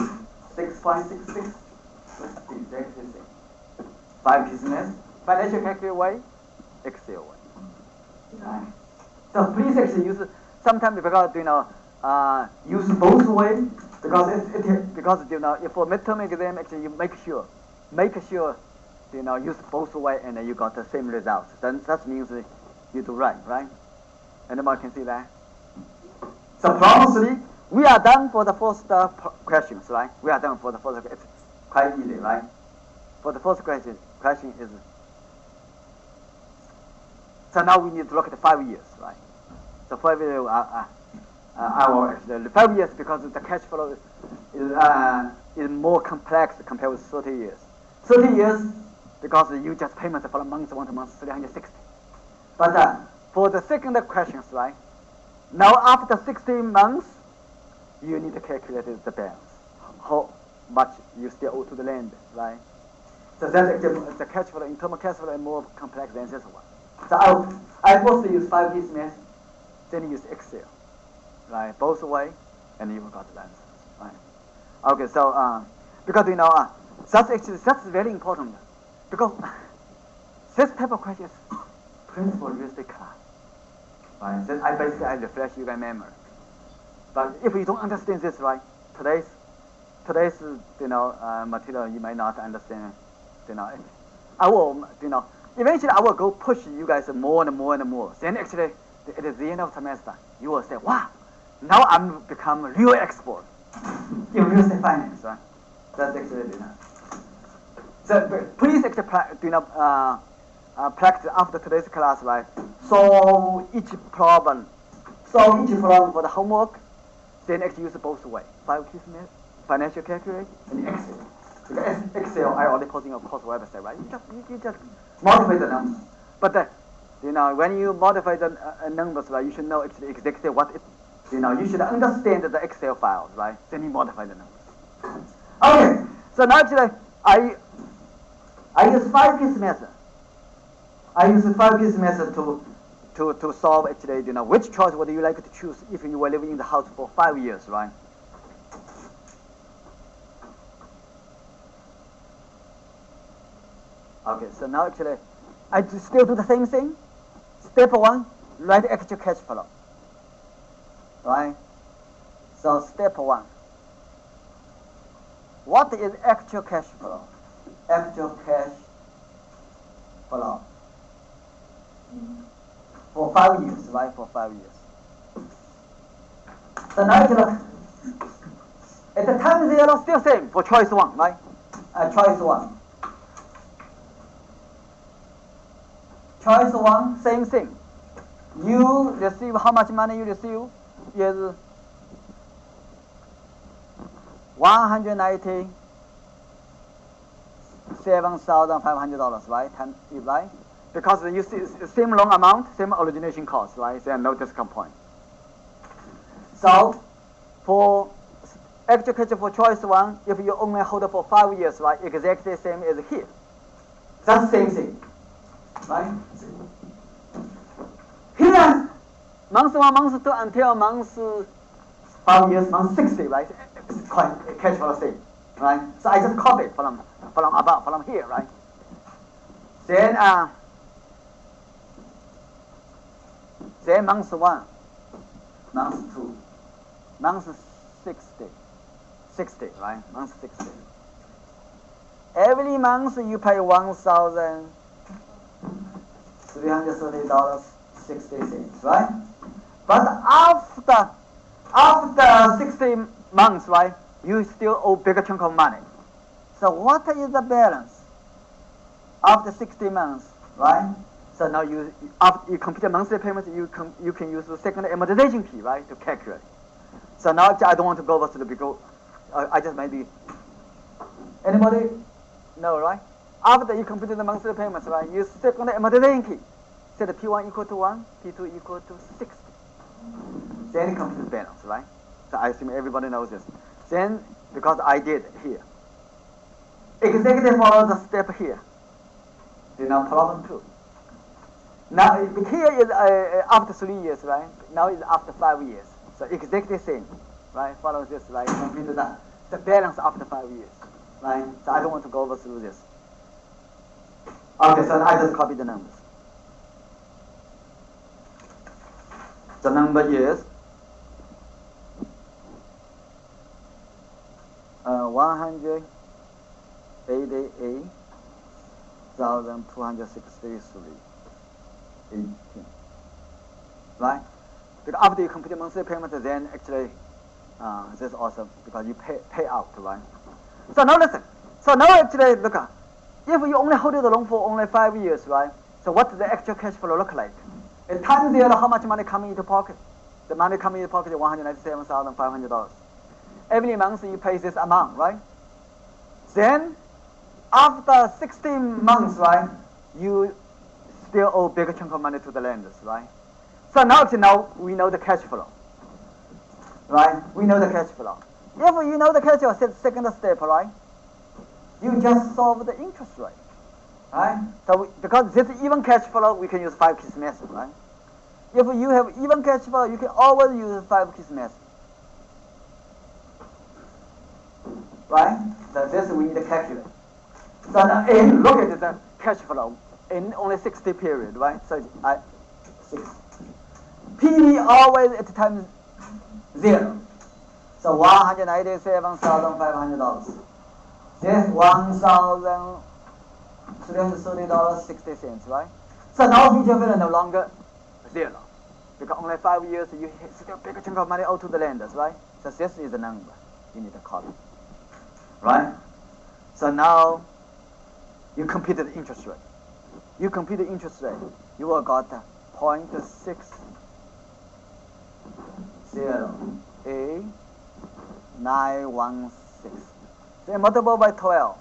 6.66. That's exactly the same. 5 piece method. Financial calculator way, Excel way. Right. So please actually use sometimes because use both ways because if for midterm exam actually you make sure use both way and then you got the same result. Then that means you do right? Anyone can see that? So problem 3, we are done for the first questions, right? We are done for the first. It's quite easy, right? For the first question is. So now we need to look at the 5 years, right? So 5 years, the 5 years because the cash flow is more complex compared with 30 years. 30 years because you just payments for month 1 to month 360. But for the second questions, right? Now after 16 months, you need to calculate the balance, how much you still owe to the land, right? So that's the cash flow, internal cash flow is more complex than this one. So I first use 5 piece method, then use Excel, right? Both way, and you got the answers, right? Okay, so because that's very important because this type of question is principal real estate class, right? Then I refresh you guys' memory. But if you don't understand this, right, today's material you might not understand. I will eventually I will go push you guys more and more and more. Then actually at the end of the semester you will say, wow, now I'm become a real expert in real estate finance, right? That's actually So please actually practice after today's class, right? Solve each problem for the homework. Then actually use both way. 5 piece method, financial calculator, and Excel. Because Excel, I already put in a course website, right? You just modify the numbers. But when you modify the numbers, right, you should know actually exactly what it. You should understand the Excel files, right? Then you modify the numbers. Okay. So now actually, I use 5 piece method. I use the 5 piece method to solve actually, which choice would you like to choose if you were living in the house for 5 years, right? Okay, so now actually, I still do the same thing. Step 1, write actual cash flow. right? So step 1. What is actual cash flow? Actual cash flow. For 5 years, right? For 5 years. So now you look. At the time 0, still same for choice 1, right? Choice 1. Choice 1, same thing. You receive, how much money you receive is $197,500, right? Right? Because you see same loan amount, same origination cost, right? There are no discount point. So for actual cash for choice 1, if you only hold it for 5 years, right? Exactly same as here. That's the same thing, right? Here, month 1, month 2 until month 5 years, month 60, right? It's quite cash flow same, right? So I just copy from above, from here, right? Then month 1, month 2, month 60, right? Month 60. Every month you pay $1,330.60, right? But after 60 months, right, you still owe bigger chunk of money. So what is the balance after 60 months, right? So now after you complete the monthly payments, you can use the second amortization key, right, to calculate. So now I don't want to go over to the because I just maybe anybody know, right? After you complete the monthly payments, right, use second amortization key. Set the P1 equal to 1, P2 equal to 60. Then you complete the balance, right? So I assume everybody knows this. Then because I did here, exactly follow the step here. You know, problem 2. Now here is after 3 years, right? Now is after 5 years. So exactly same, right? Follow this, right? Complete the balance after 5 years, right? So I don't want to go over through this. Okay, so I just copy the numbers. The number is 188,263.18. Right? Because after you complete the monthly payment, then actually this is awesome because you pay out, right? So now listen. So now actually look at if you only hold the loan for only 5 years, right? So what does the actual cash flow look like? At time 0, how much money coming into pocket? The money coming into pocket is $197,500. Every month you pay this amount, right? Then after 16 months, right, you still owe bigger chunk of money to the lenders, right? So now we know the cash flow, right? We know the cash flow. If you know the cash flow, second step, right? You just solve the interest rate, right? So because this is even cash flow, we can use 5 keys method, right? If you have even cash flow, you can always use 5 keys method, right? So this we need to calculate. So now look at the cash flow in only 60 period, right? So 6. PV always at time 0. So $197,500. This $1,330.60, right? So now future value no longer 0. Because only 5 years you still bigger chunk of money owed to the lenders, right? So this is the number you need to copy. Right? So now you compute the interest rate. You compute the interest rate. You will got 0.608916. Then multiple by 12.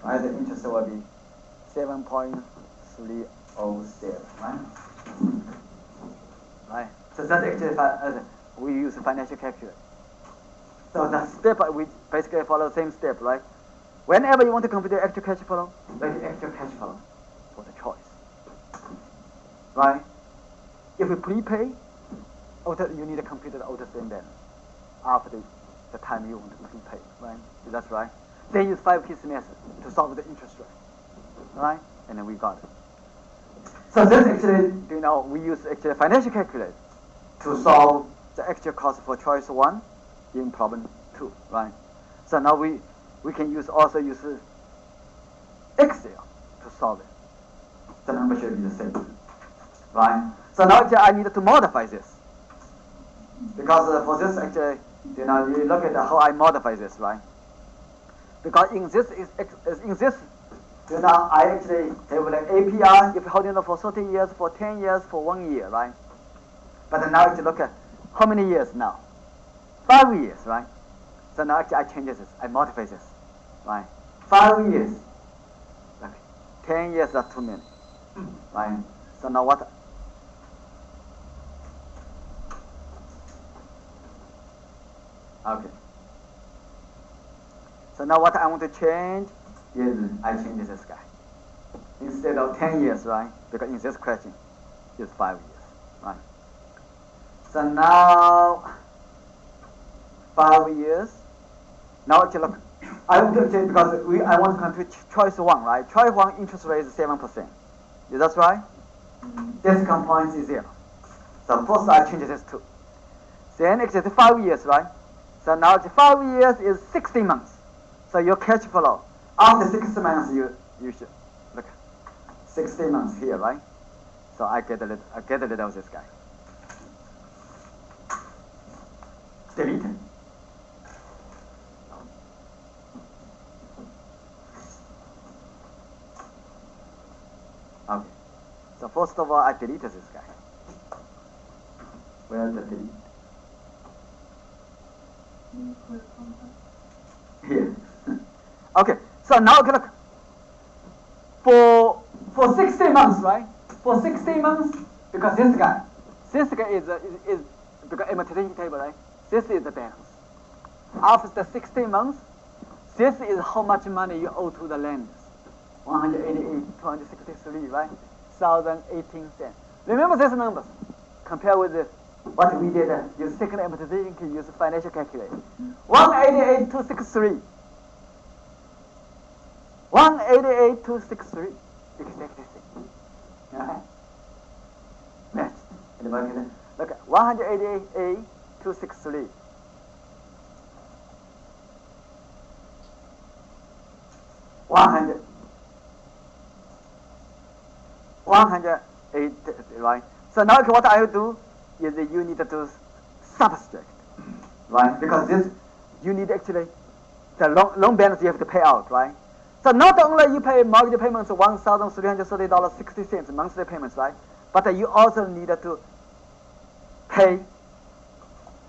Right? The interest will be 7.307. Right? Right? So that's actually we use a financial calculator. So the step we basically follow the same step, right? Whenever you want to compute the actual cash flow, write the actual cash flow for the choice, right? If you prepay, you need to compute the outstanding balance after the time you want to prepay, right? That's right. Then use 5 keys method to solve the interest rate, right? And then we got it. So this actually, we use actually financial calculator to solve the actual cost for choice 1 in problem 2, right? So now we can also use Excel to solve it. The number should be the same, right? So now actually I need to modify this. Because for this actually, you look at how I modify this, right? Because in this, I actually have like APR, if holding it for 30 years, for 10 years, for 1 year, right? But now actually look at how many years now? 5 years, right? So now actually I change this, I modify this, right? 5 years, like 10 years are too many, right? So now what? Okay. So now what I want to change is I change this guy. Instead of 10 years, right? Because in this question, it's 5 years, right? So now 5 years. Now actually look, I want to change because I want to come to choice 1, right? Choice 1 interest rate is 7%. Is that right? Discount points is 0. So first I change this to. Then actually 5 years, right? So now 5 years is 60 months. So your cash flow after 60 months you should look 60 months here, right? So I get rid of this guy. Delete it. Okay. So first of all I delete this guy. Where's the delete? Here. Okay, so now look. For 60 months, right? For 60 months, because this guy is because amortization table, right? This is the balance. After the 60 months, this is how much money you owe to the lenders. 188,263, right? 1,018 cents. Remember these numbers. Compare with what we did, use second amortization, can use financial calculator. 188,263. 188,263. Exactly same. Right? Next. Anybody can look at 188,263. 108, right? So now what I will do is you need to subtract, right? Because this, you need actually, the loan balance you have to pay out, right? So not only you pay mortgage payments $1,330.60 monthly payments, right? But you also need to pay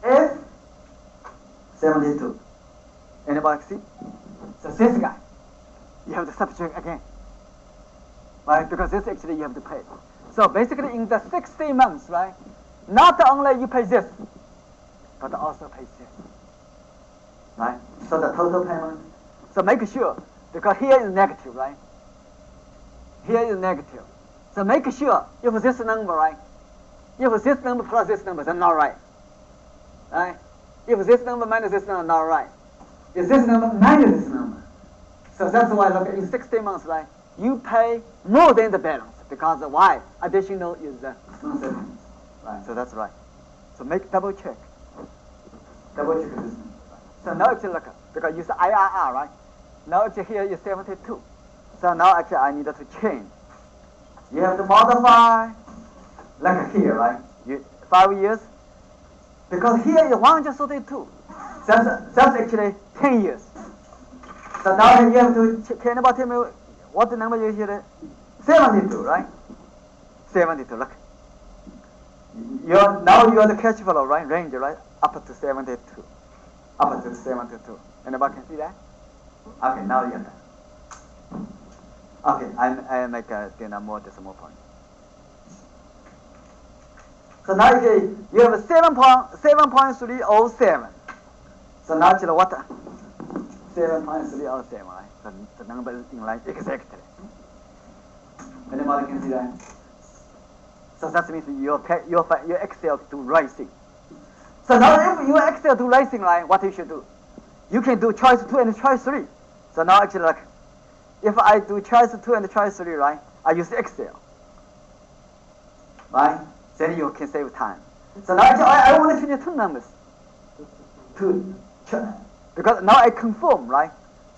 F72. Anybody see? So this guy, you have to subtract again, right? Because this actually you have to pay. So basically in the 60 months, right? Not only you pay this, but also pay this, right? So the total payment. So make sure, because here is negative, right? Here is negative. So make sure if this number, right? If this number plus this number, then not right, right? If this number minus this number, not right. If this number minus this number. So that's why look in 60 months, right? You pay more than the balance because why? Additional is the non-savings. Right, so that's right. So make double check. Double check this. So now actually look, because you say IRR, right? Now actually here is 72. So now actually I need to change. You have to modify, like here, right? 5 years. Because here is 132. That's actually 10 years. So now you have to, can anybody tell me what the number you hear? 72, right? 72, look. Now you are the cash flow, right? Range, right? Up to 72. Up to 72. Anybody can see that? Okay, now you get that. Okay, I make a more decimal point. So now you have 7.307. So now actually what? 7.307, right? So the number is in line exactly. Anybody can see that? So that means your Excel do right thing. So now if your Excel do right thing, right, what you should do? You can do choice 2 and choice 3. So now actually like, if I do choice 2 and choice 3, right, I use Excel. Right? Then you can save time. So now actually I want to change two numbers. Because now I confirm, right?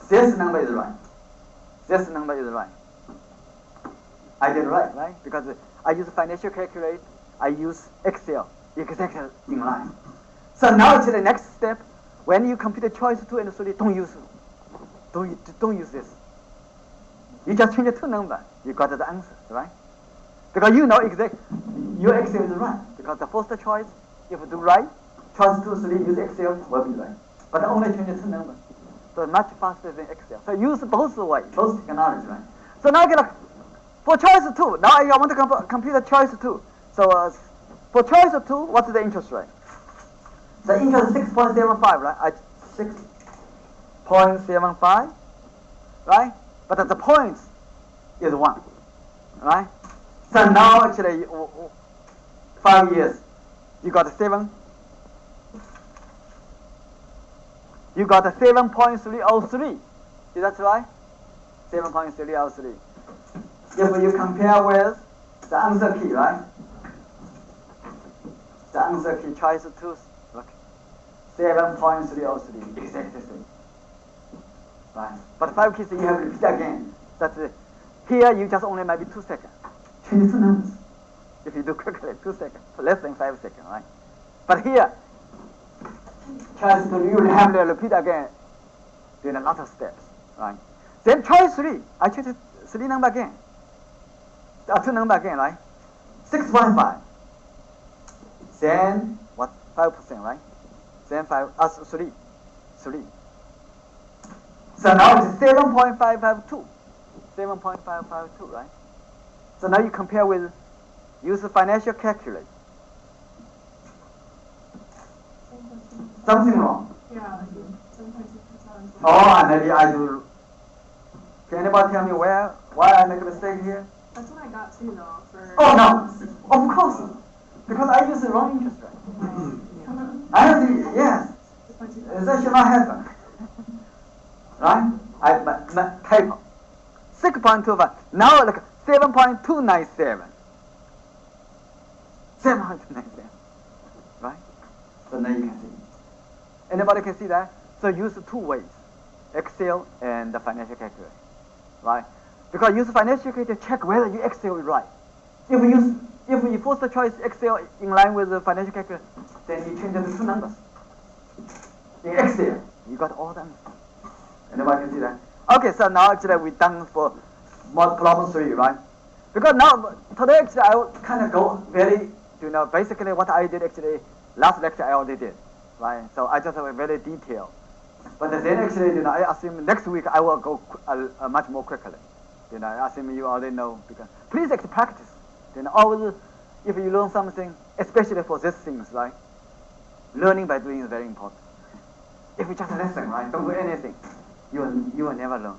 This number is right. This number is right. I did right? Because I use financial calculator, I use Excel, exactly in line. So now to the next step, when you compute choice 2 and 3, don't use this. You just change the two numbers, you got the answer, right? Because you know exactly, your Excel is right. Because the first choice, if you do right, choice 2, 3, use Excel, will be right. But only change the two numbers. So much faster than Excel. So use both ways, both technology, right? So now get for choice 2, now I want to compute the choice 2. So for choice 2, what's the interest rate? The interest is 6.75, right? 6.75, right? But the point is 1, right? So now actually 5 years, you got 7. You got 7.303. Is that right? 7.303. If you compare with the answer key, right? The answer key choice 2, look, 7.303, exactly the same. Right? But 5 keys you have to repeat again. That's it. Here you just only maybe 2 seconds. Change two numbers. If you do quickly, 2 seconds, less than 5 seconds, right? But here, choice 2, you have to repeat again, doing a lot of steps, right? Then choice 3, I change 3 number again. 2 number again, right? 6.5. Then what? 5%, right? Then 3. So now it's 7.552. 7.552, right? So now you compare with use the financial calculator. Something wrong. Yeah, 7.2%. Oh, maybe I do. Can anybody tell me why I make a mistake here? That's what I got too, though. For Oh no, of course, because I use the wrong interest rate. I have to, yes, that should not happen. Right? I type 6.25. Now look, 7.297. 7.297. Right? So now you can see. Anybody can see that? So use 2 ways, Excel and the financial calculator. Right? Because use financial calculator to check whether your Excel is right. If you first choice Excel in line with the financial calculator, then you change the 2 numbers. In Excel, you got all the answers. Anybody can see that? Okay, so now actually we're done for problem 3, right? Because now, today actually I will kind of go very, basically what I did actually, last lecture I already did, right? So I just have a very detailed. But then actually, I assume next week I will go much more quickly. I assume you already know. Because please actually practice. Always, if you learn something, especially for these things, right? Learning by doing is very important. If you just listen, right, don't do anything, you will never learn.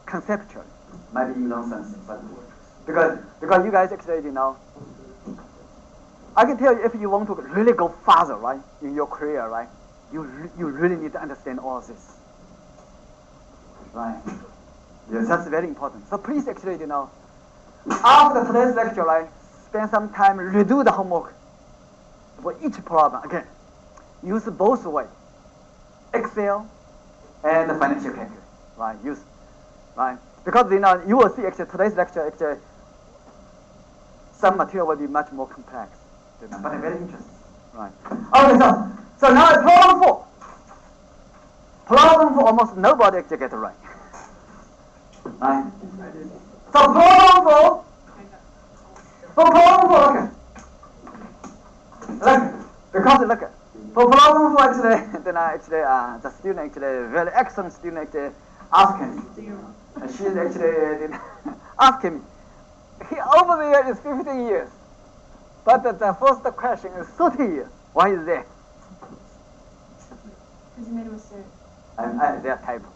Conceptually, maybe you learn something, but because you guys actually, I can tell you if you want to really go farther, right, in your career, right, you really need to understand all this, right? Yes, that's very important. So please actually, after today's lecture, right, spend some time, redo the homework for each problem. Again, use both ways, Excel and the financial calculator, right? Right? Because you will see actually today's lecture actually some material will be much more complex, but very interesting, right? Okay, so now problem 4. Problem 4 almost nobody actually get it right. Right? So problem 4, okay. Look, for problem 4 actually, then the student actually, very excellent student actually asking me. And she's actually asking me. Over there is 15 years, but the first question is 30 years. Why is that? Because you made a mistake. They're typo.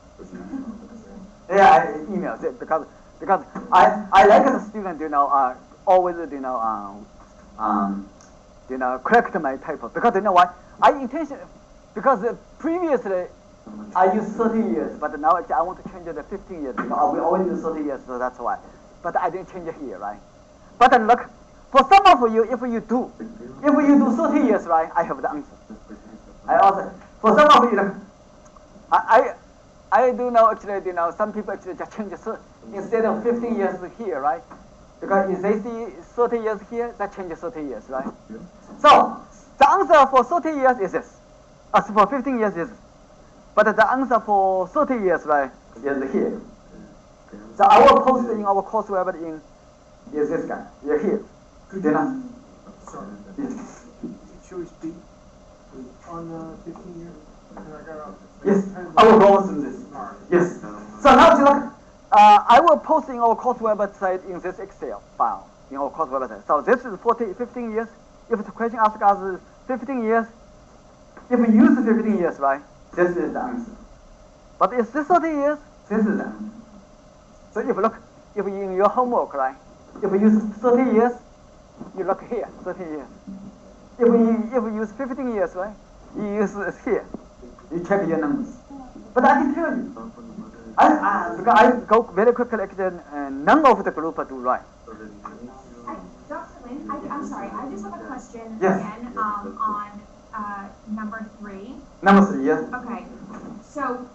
Yeah, I emailed it because I like the student, always, correct my typo. Because you know what? Because previously I used 30 years, but now actually I want to change it to 15 years. We always use 30 years, so that's why. But I didn't change it here, right? But then look, For some of you, if you do 30 years, right, I have the answer. I also, for some of you, like, I do know actually, some people actually just change instead of 15 years here, right? Because if they see 30 years here, that changes 30 years, right? So, the answer for 30 years is this. As for 15 years is this. But the answer for 30 years, right, is here. So our post in our course web is this guy. You're here. Could You you, know? sorry, Yes. choice B on 15 year? Yes. I will go through this. Alright. Yes. So now you look. I will post in our course website in this Excel file in our course website. So this is 15 years. If the question asks us 15 years, if we use 15 years, right, this is the answer. But if this 30 years, this is the answer. So if you look, if you in your homework, right, if you use 30 years, you look here, 30 years. If we use 15 years, right, you use this here. You check your numbers. But I can tell you, because I go very quickly, none of the group do right. Dr. Lin, I'm sorry, I just have a question Yes. again, on, number 3. Number 3, yes. Okay, so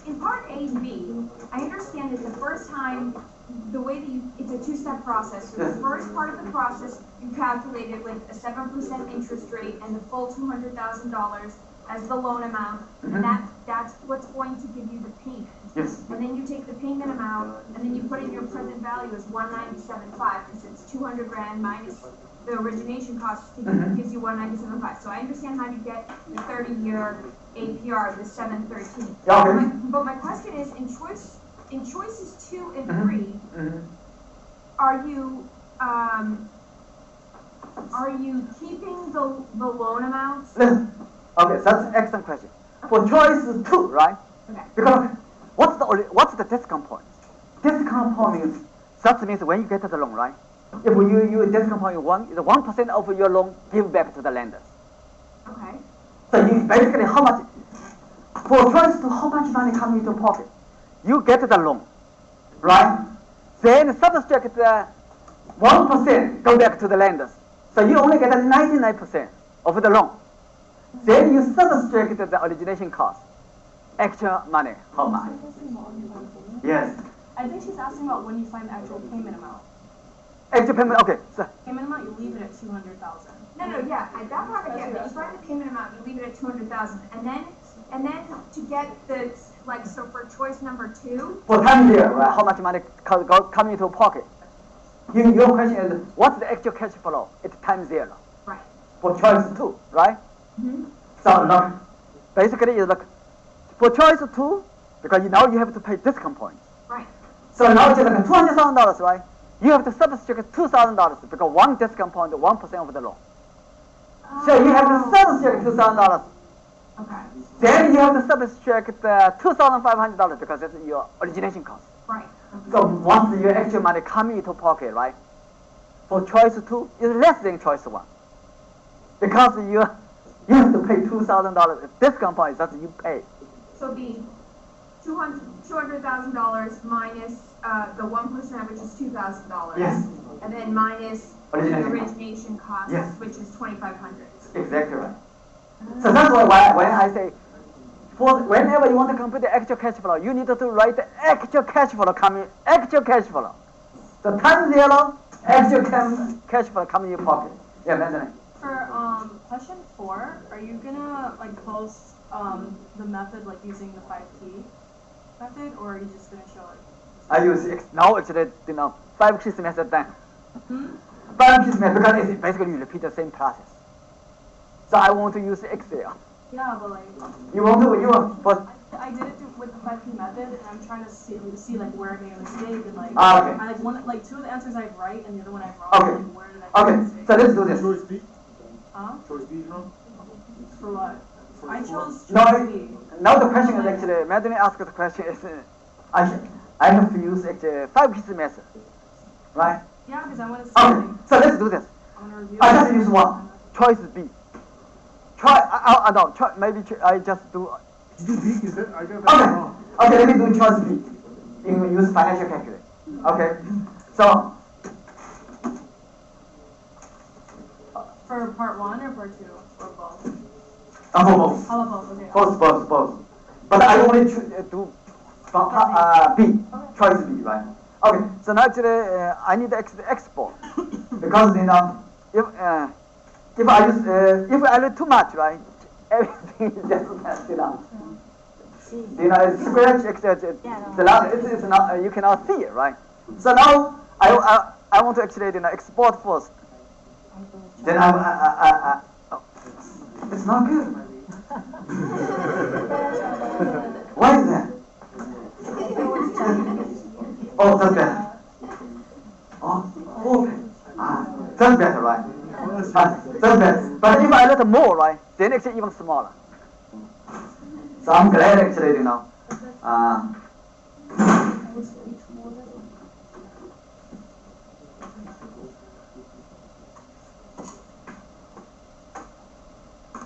in part A and B, I understand that the first time, the way that it's a 2-step process. So Yes. the first part of the process, you calculated with a 7% interest rate and the full $200,000 as the loan amount, Mhm. and that's what's going to give you the payment. Yes. And then you take the payment amount, and then you put in your present value as 197.5, because it's 200 grand minus the origination cost Mhm. gives you 197.5. So I understand how you get the 30-year APR, the 713. Yeah, okay. But my question is, in choices 2 and Mhm. 3, Mm-hmm. are you keeping the loan amounts? Listen. Okay, that's an excellent question. For choice 2, right? Okay. Because what's the discount point? Discount point means that means when you get the loan, right? If you discount point 1% of your loan give back to the lenders. Okay. So you basically how much for choice 2, how much money comes into pocket? You get the loan, right? Then subtract the 1% go back to the lenders. So you only get 99% of the loan. Then you subtract the origination cost. Extra money, how much? Yes. I think she's asking about when you find the actual payment amount. Extra payment, okay. So, Payment amount, you leave it at 200,000. No, yeah, that part I get, but you find the payment amount, you leave it at 200,000, and then to get the, like, so for choice number 2, for time zero, right? How much money come into pocket? Your question is, what's the actual cash flow? It's time zero. right? For choice 2, right? Mm-hmm. So look, basically you look, for choice 2, because now you have to pay discount points. Right. So now it's like $200,000, right? You have to subtract $2,000 because one discount point, 1% of the loan. So you have to subtract $2,000. Okay. Then you have to subtract $2,500 because that's your origination cost. Right. So once your actual money come into pocket, right? For choice 2, it's less than choice 1. Because you have to pay $2,000 discount points that you pay. So it'd be $200,000 minus the 1%, which is $2,000. Yes. And then minus the Origination cost. origination cost, Yes. which is $2,500. Exactly right. So that's why when I say, whenever you want to compute the actual cash flow, you need to write the actual cash flow coming, actual cash flow. The time zero, actual cash flow coming in your pocket. Yeah, Benjamin. For question 4, are you gonna like post the method like using the 5T method, or are you just gonna show it? I use now actually 5 keys method then. Hmm? 5 keys method because it's basically you repeat the same process. So I want to use Excel. Yeah, but like You want to I did it with the 5P method, and I'm trying to see like where I made a mistake, and like Okay. I like 2 of the answers I have right, and the other one I have wrong. Okay. Like, where did I make a Okay, mistake? so let's do this. Choice B? Huh? Choice B, huh? For what? I chose No, choice B. now the question is actually, Madeline asked the question is, I have to use actually 5 keys method, right? Yeah, because I want to see. Okay, Like, so let's do this. I want to review. I it. just use one. Choice B. I just do. Did you do B? Is that, I got that Okay, wrong. okay, let me do choice B. Use financial calculator. Okay, so For part 1 or part 2 or both? For both. How about both? Okay. Both. But I only do B, choice B, right? Okay, so now actually I need to export because if I use if I do too much, right, everything is just it's scratch etc. It's not you cannot see it, right? So now I want to actually export first. Then it's not good. Why is that? Oh, that's better. Oh, okay. That's better, right? That's better. But if I let more, right, then it's even smaller. So I'm glad actually,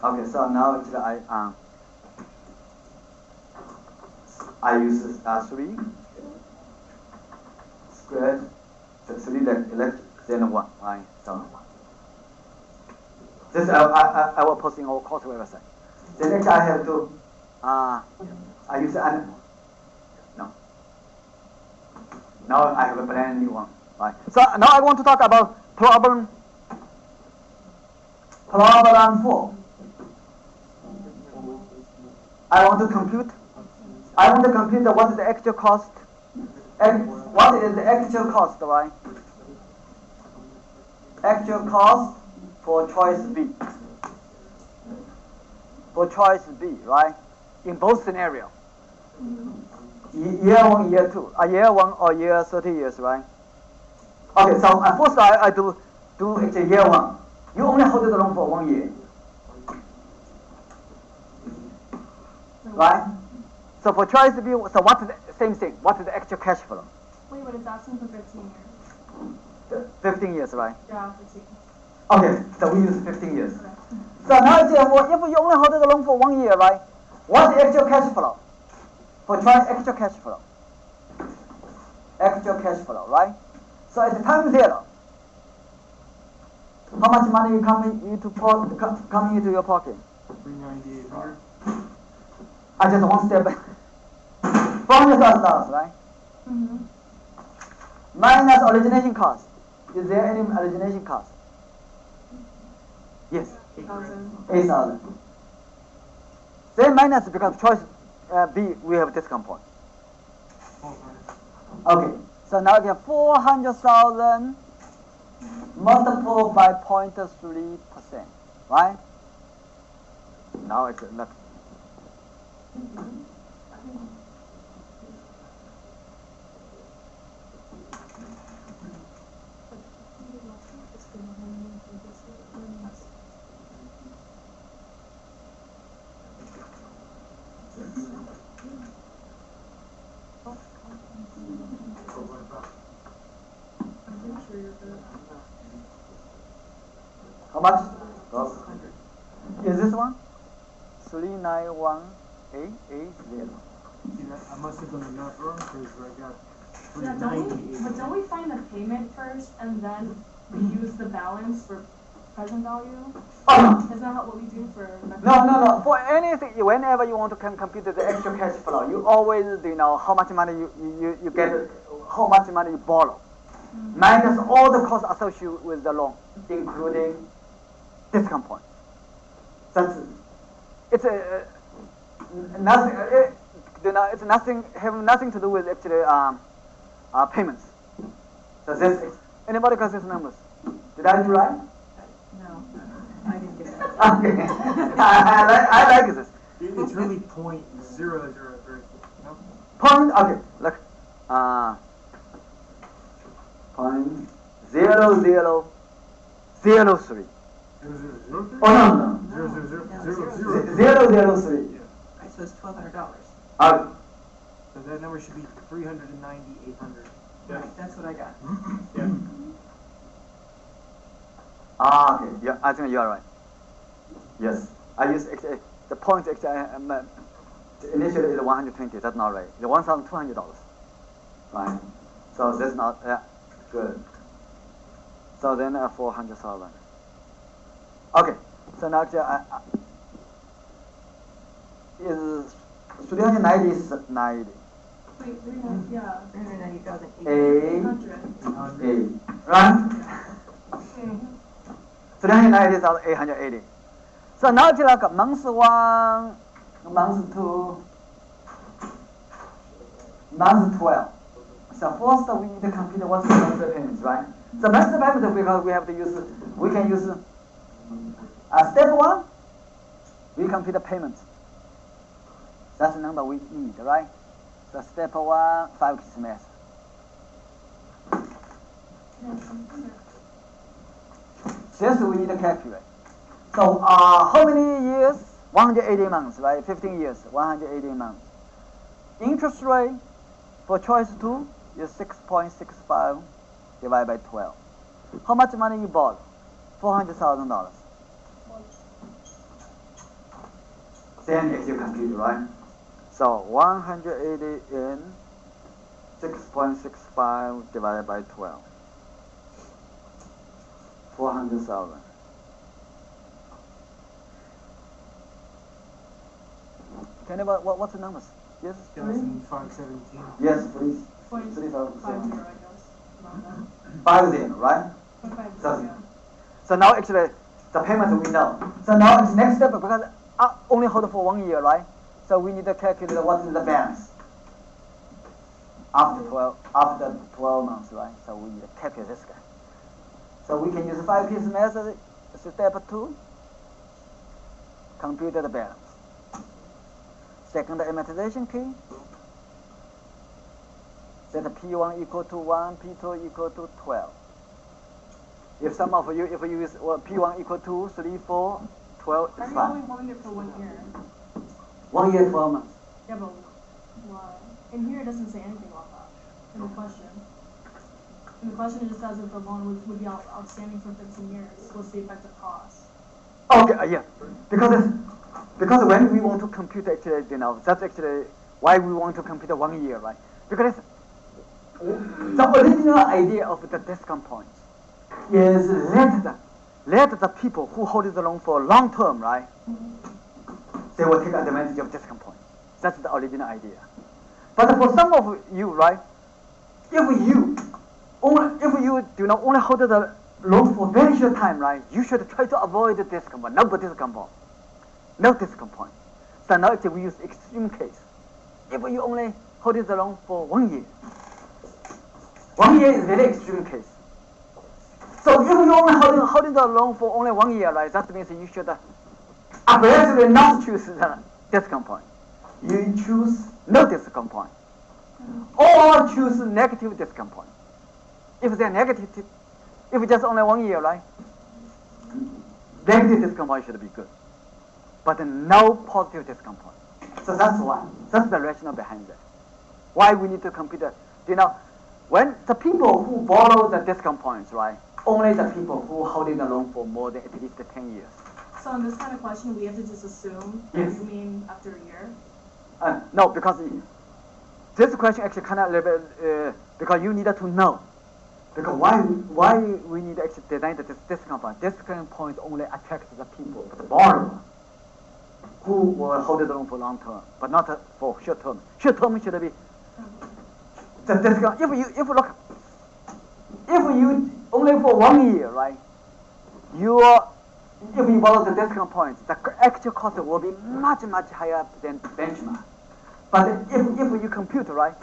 Okay, so now actually I use 3 squared, so 3 left, then 1, right? So this I will post in our course website. Then actually I have to I use no. Now I have a brand new one, right? So now I want to talk about problem 4. I want to compute what is the actual cost. What is the actual cost, right? Actual cost for choice B. For choice B, right? In both scenarios. Year 1, year 2. Year 1 or year 30 years, right? Okay, so first I do actually year 1. You only hold the loan for 1 year. Right? So for choice B, so what's the same thing? What is the actual cash flow? Wait, but it's asking for 15 years. 15 years, right? Yeah, 15. Okay, so we use 15 years. Okay. So now if you only hold the loan for 1 year, right? What's the actual cash flow? For choice actual cash flow. Actual cash flow, right? So at time 0, how much money coming into your pocket? 39800. I just one step back. $400,000, right? Mm-hmm. Minus origination cost. Is there any origination cost? Yes. 8,000. 8,000. Then minus because choice B we have discount point. Okay. So now again 400,000 multiplied by 0.3%, right? Now it's not. How much? Is this one? 391,880. I must have done the math wrong because I got Yeah, 398. don't we find the payment first and then we use the balance for present value? Oh no. Is that what we do for? No. For anything, whenever you want to compute the actual cash flow, you always how much money you get, how much money you borrow, minus all the costs associated with the loan, including discount point. It's nothing. It's nothing having nothing to do with actually payments. So this anybody got these numbers? Did I do right? No, I didn't get that. Okay. I like this. It's really 0.003. No? Point. Okay. Look. Point 0.0003. 0.003? Oh no. 0.000. 0.003. Right, so it's $1,200. So that number should be 390,800. Right, that's what I got. Yeah. Okay. Yeah, I think you are right. Yes. I use the point initially is 120. That's not right. It's $1,200. Right. So that's not good. So then 400,000. Okay, so now is 390 is 90. Wait, 300, yeah. 390,800. 8, right? 390,880. So now it's like month 1, month 2, month 12. So first we need to compute what's the monthly payments, right? So monthly payment because we have to use, we can use step 1, we compute the payments. That's the number we need, right? So step 1, 5 kids math. This we need to calculate. So how many years? 180 months, right? 15 years, 180 months. Interest rate for choice 2 is 6.65 divided by 12. How much money you borrow? $400,000. Then if you compute, right? So 180 in 6.65 divided by 12. 400,000. Can anybody, what's the numbers? Yes, please? 517. Yes, please. 50, 3,000. I guess. Around that. 50, right? 0.50, So, yeah. so now actually the payment we know. So now it's next step because only hold for 1 year, right? So we need to calculate what is the balance after 12 months, right? So we need to calculate this guy. So we can use 5-piece method. Step 2, compute the balance. Second amortization key. Set P1 equal to 1, P2 equal to 12. If some of you, if you use P1 equal to 3, 4, 12, Are it's you only fine. holding it for 1 year? 1 year, 12 months. Yeah, but why? In here it doesn't say anything about that. In the question. In the question it just says that the loan would be outstanding for 15 years. What's the effective cost? Okay, yeah. Because when we want to compute actually, that's actually why we want to compute 1 year, right? Because the original idea of the discount point is let the people who hold the loan for long term, right? They will take advantage of discount point. That's the original idea. But for some of you, right? If you do not only hold the loan for very short time, right? You should try to avoid the discount point, no discount point. No discount point. So now we use extreme case. If you only hold the loan for 1 year, 1 year is very extreme case. So if you only holding the loan for only 1 year, right? That means you should aggressively not choose the discount point. You choose no discount point, or choose negative discount point. If they're negative, if just only 1 year, right? Negative discount point should be good, but no positive discount point. So that's why. That's the rationale behind that. Why we need to compute that. When the people who borrow the discount points, right? Only the people who holding the loan for more than at least 10 years. So in this kind of question, we have to just assume that Yes. you mean after a year? No, because this question actually kind of a little bit, because you needed to know. Because why we need to actually design this discount point? Discount point only attracts the people, the borrower, who will hold the loan for long term, but not for short term. Short term should be the discount. If you only for 1 year, right? If you borrow the discount points, the actual cost will be much higher than benchmark. But if you compute, right?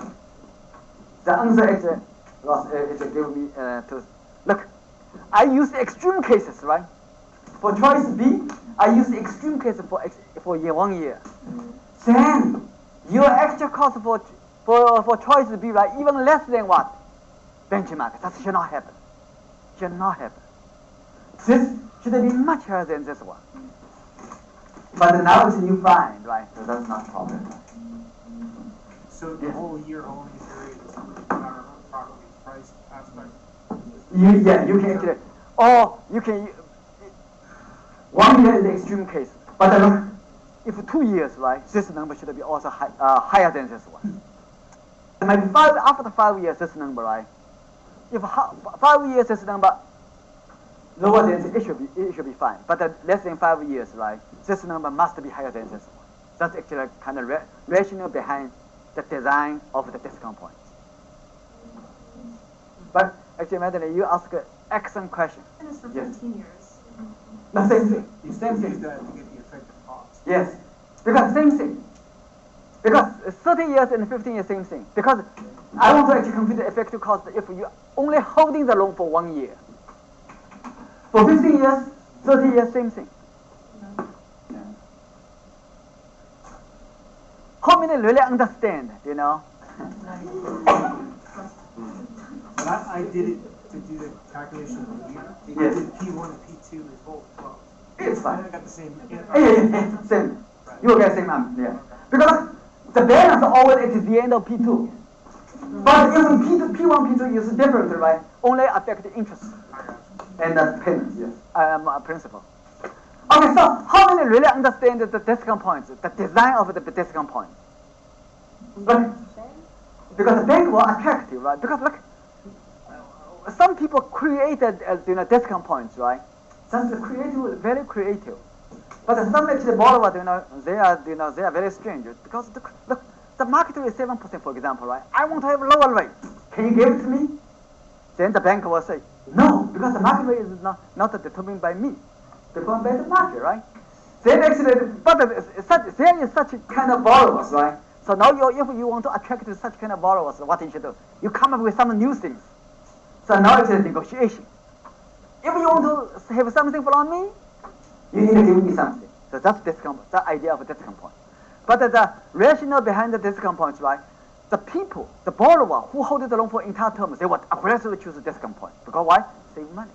The answer actually it gave me to look. I use extreme cases, right? For choice B, I use extreme case for 1 year. Then your actual cost for choice B, right? Even less than what? Benchmark. That should not happen. Should not happen. This should be much higher than this one. But now it's you find, right? So that's not a problem. So the whole year holding period is not a properly priced aspect. You can actually, or you can. 1 year is the extreme case, but look, if 2 years, right? This number should be also higher than this one. Maybe after 5 years, this number, right? If 5 years, this number lower than it should be fine. But less than 5 years, right? This number must be higher than this one. That's actually kind of rationale behind the design of the discount points. But actually, Madeline, you ask an excellent question. And it's for Yes. 15 years. The same thing. You Same still use thing. that to get the effective cost. Yes, because same thing. Because 30 years and 15 years, same thing. Because I want to actually compute the effective cost if you only holding the loan for 1 year. For 15 years, 30 years, same thing. Yeah. How many really understand, you know? But I did it to do the calculation of the year. I Yes. did P1 and P2 as well. It's And fine. I got the same. Yeah, same. You will get same answer, yeah. Because the balance always at the end of P2. But if P2, P1, P2 is different, right? Only affect the interest and the payments, yes. Principal. Okay, so how many really understand the discount points, the design of the discount point? Look, because the bank was attractive, right? Because look, some people created discount points, right? That's creative, very creative. But some actually borrowers, they are very strange because the market rate is 7%, for example, right? I want to have lower rate. Can you give it to me? Then the bank will say, no, because the market rate is not determined by me, determined by the market, right? Then actually, but there is such kind of borrowers, right? So now if you want to attract such kind of borrowers, what you should do? You come up with some new things. So now it's a negotiation. If you want to have something from me, you need to give me something. So that's discount, the idea of a discount point. But the rationale behind the discount points, right? The people, the borrower who hold the loan for entire term, they would aggressively choose a discount point. Because why? Save money.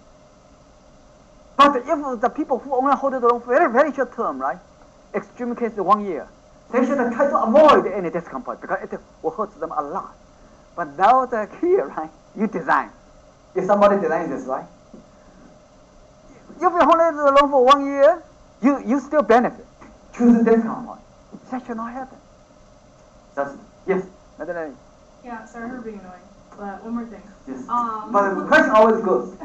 But if the people who only hold the loan for very, very short term, right? Extreme case 1 year, they should try to avoid any discount point because it will hurt them a lot. But now here, right? You design. If somebody designs this, right? If you hold the loan for 1 year, you still benefit. Choose a discount point. That should not happen. That's, yes, Madeline. Yeah, sorry for being annoying. But one more thing. Yes. But the question always goes.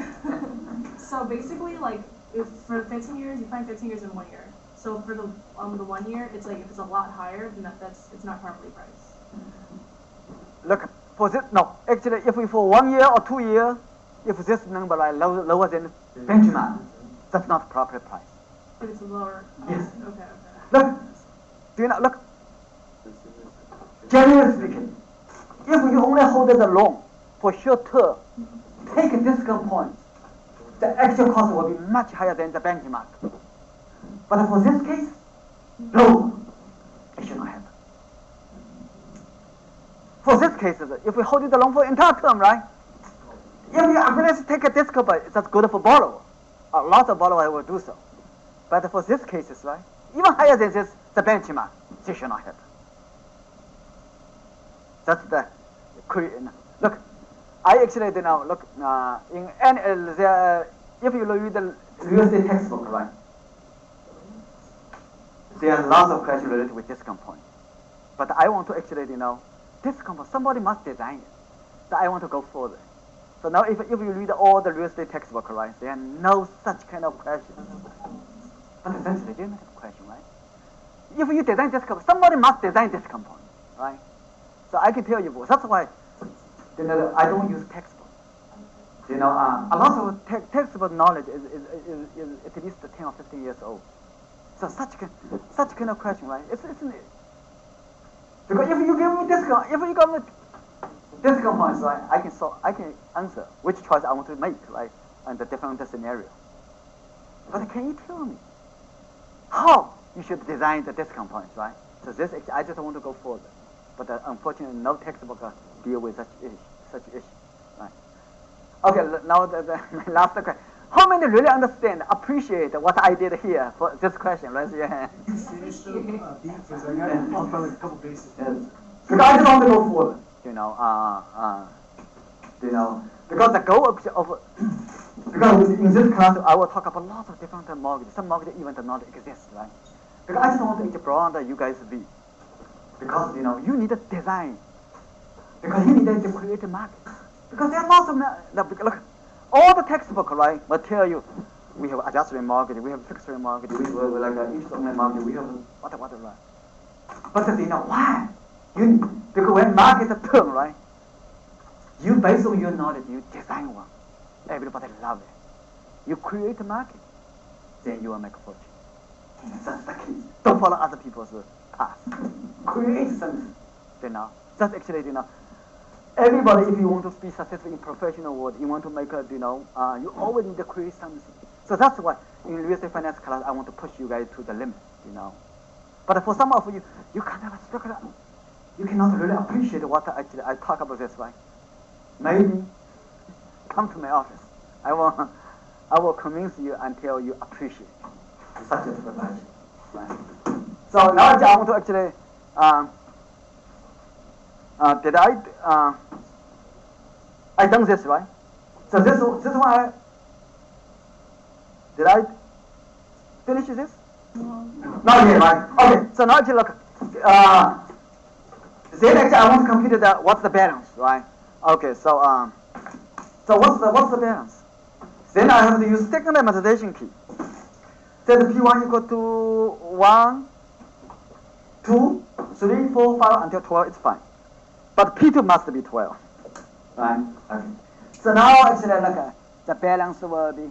So basically, like, if for 15 years, you find 15 years in 1 year. So for the 1 year, it's like if it's a lot higher, then it's not properly priced. Look, for this, no. Actually, if we for 1 year or 2 years, if this number like lower than benchmark, that's not proper price. If it's lower. Yes. Okay. Look, do you know? Look. Generally speaking, if you only hold the loan for short term, take a discount point, the actual cost will be much higher than the benchmark. But for this case, no, it should not happen. For this case, if we hold the loan for entire term, right? If you aggressively take a discount point, that's good for borrower. A lot of borrowers will do so. But for this cases, right? Even higher than this, the benchmark, this should not happen. That's the look. I actually did now look in if you read the real estate textbook, right? There are lots of questions related with discount point. But I want to actually discount point. Somebody must design it. So I want to go further. So now if you read all the real estate textbook, right? There are no such kind of questions. But that's a legitimate question, right? If you design discount, somebody must design discount point, right? So I can tell you, that's why I don't use textbook. A lot of textbook knowledge is at least 10 or 15 years old. So such kind of question, right? Isn't it? Because if you give me discount, if you give me discount points, right, I can answer which choice I want to make, right, and the different scenario. But can you tell me how you should design the discount points, right? So this, I just want to go further. But unfortunately, no textbook deal with such issue, right? Okay, now my last question. How many really understand, appreciate what I did here for this question? Raise your hand. You finished the beat because I got it off by like a couple bases. Yes. Because I just want to go further, because the goal of because in this class I will talk about lots of different mortgages. Some mortgages even do not exist, right? Because I just want to broaden you guys' view. Because you need a design. Because you need to create a market. Because there are lots of look, all the textbook, right, will tell you, we have adjusted market, we have fixed rate market, we have like interest only market, we have what, right? But why? Because when market turn, right, you based on your knowledge, you design one. Everybody love it. You create a market, then you will make a fortune. That's the key. Don't follow other people's path. Create something. That's actually, everybody, if you want to be successful in professional world, you want to make a, you always need to create something. So that's why in real estate finance class, I want to push you guys to the limit, But for some of you, you can't have a structure. You cannot really appreciate what actually I talk about this, right? Maybe come to my office. I will convince you until you appreciate such a strategy, right? So now I want to actually, I done this, right? So this one, did I finish this? Not yet, right? Okay, so now actually look, then actually I want to compute what's the balance, right? Okay, so what's the balance? Then I have to use second amortization key. Set P1 equal to 1, 2, 3, 4, 5 until 12, it's fine. But P2 must be 12, right? Okay. So now actually look, the balance will be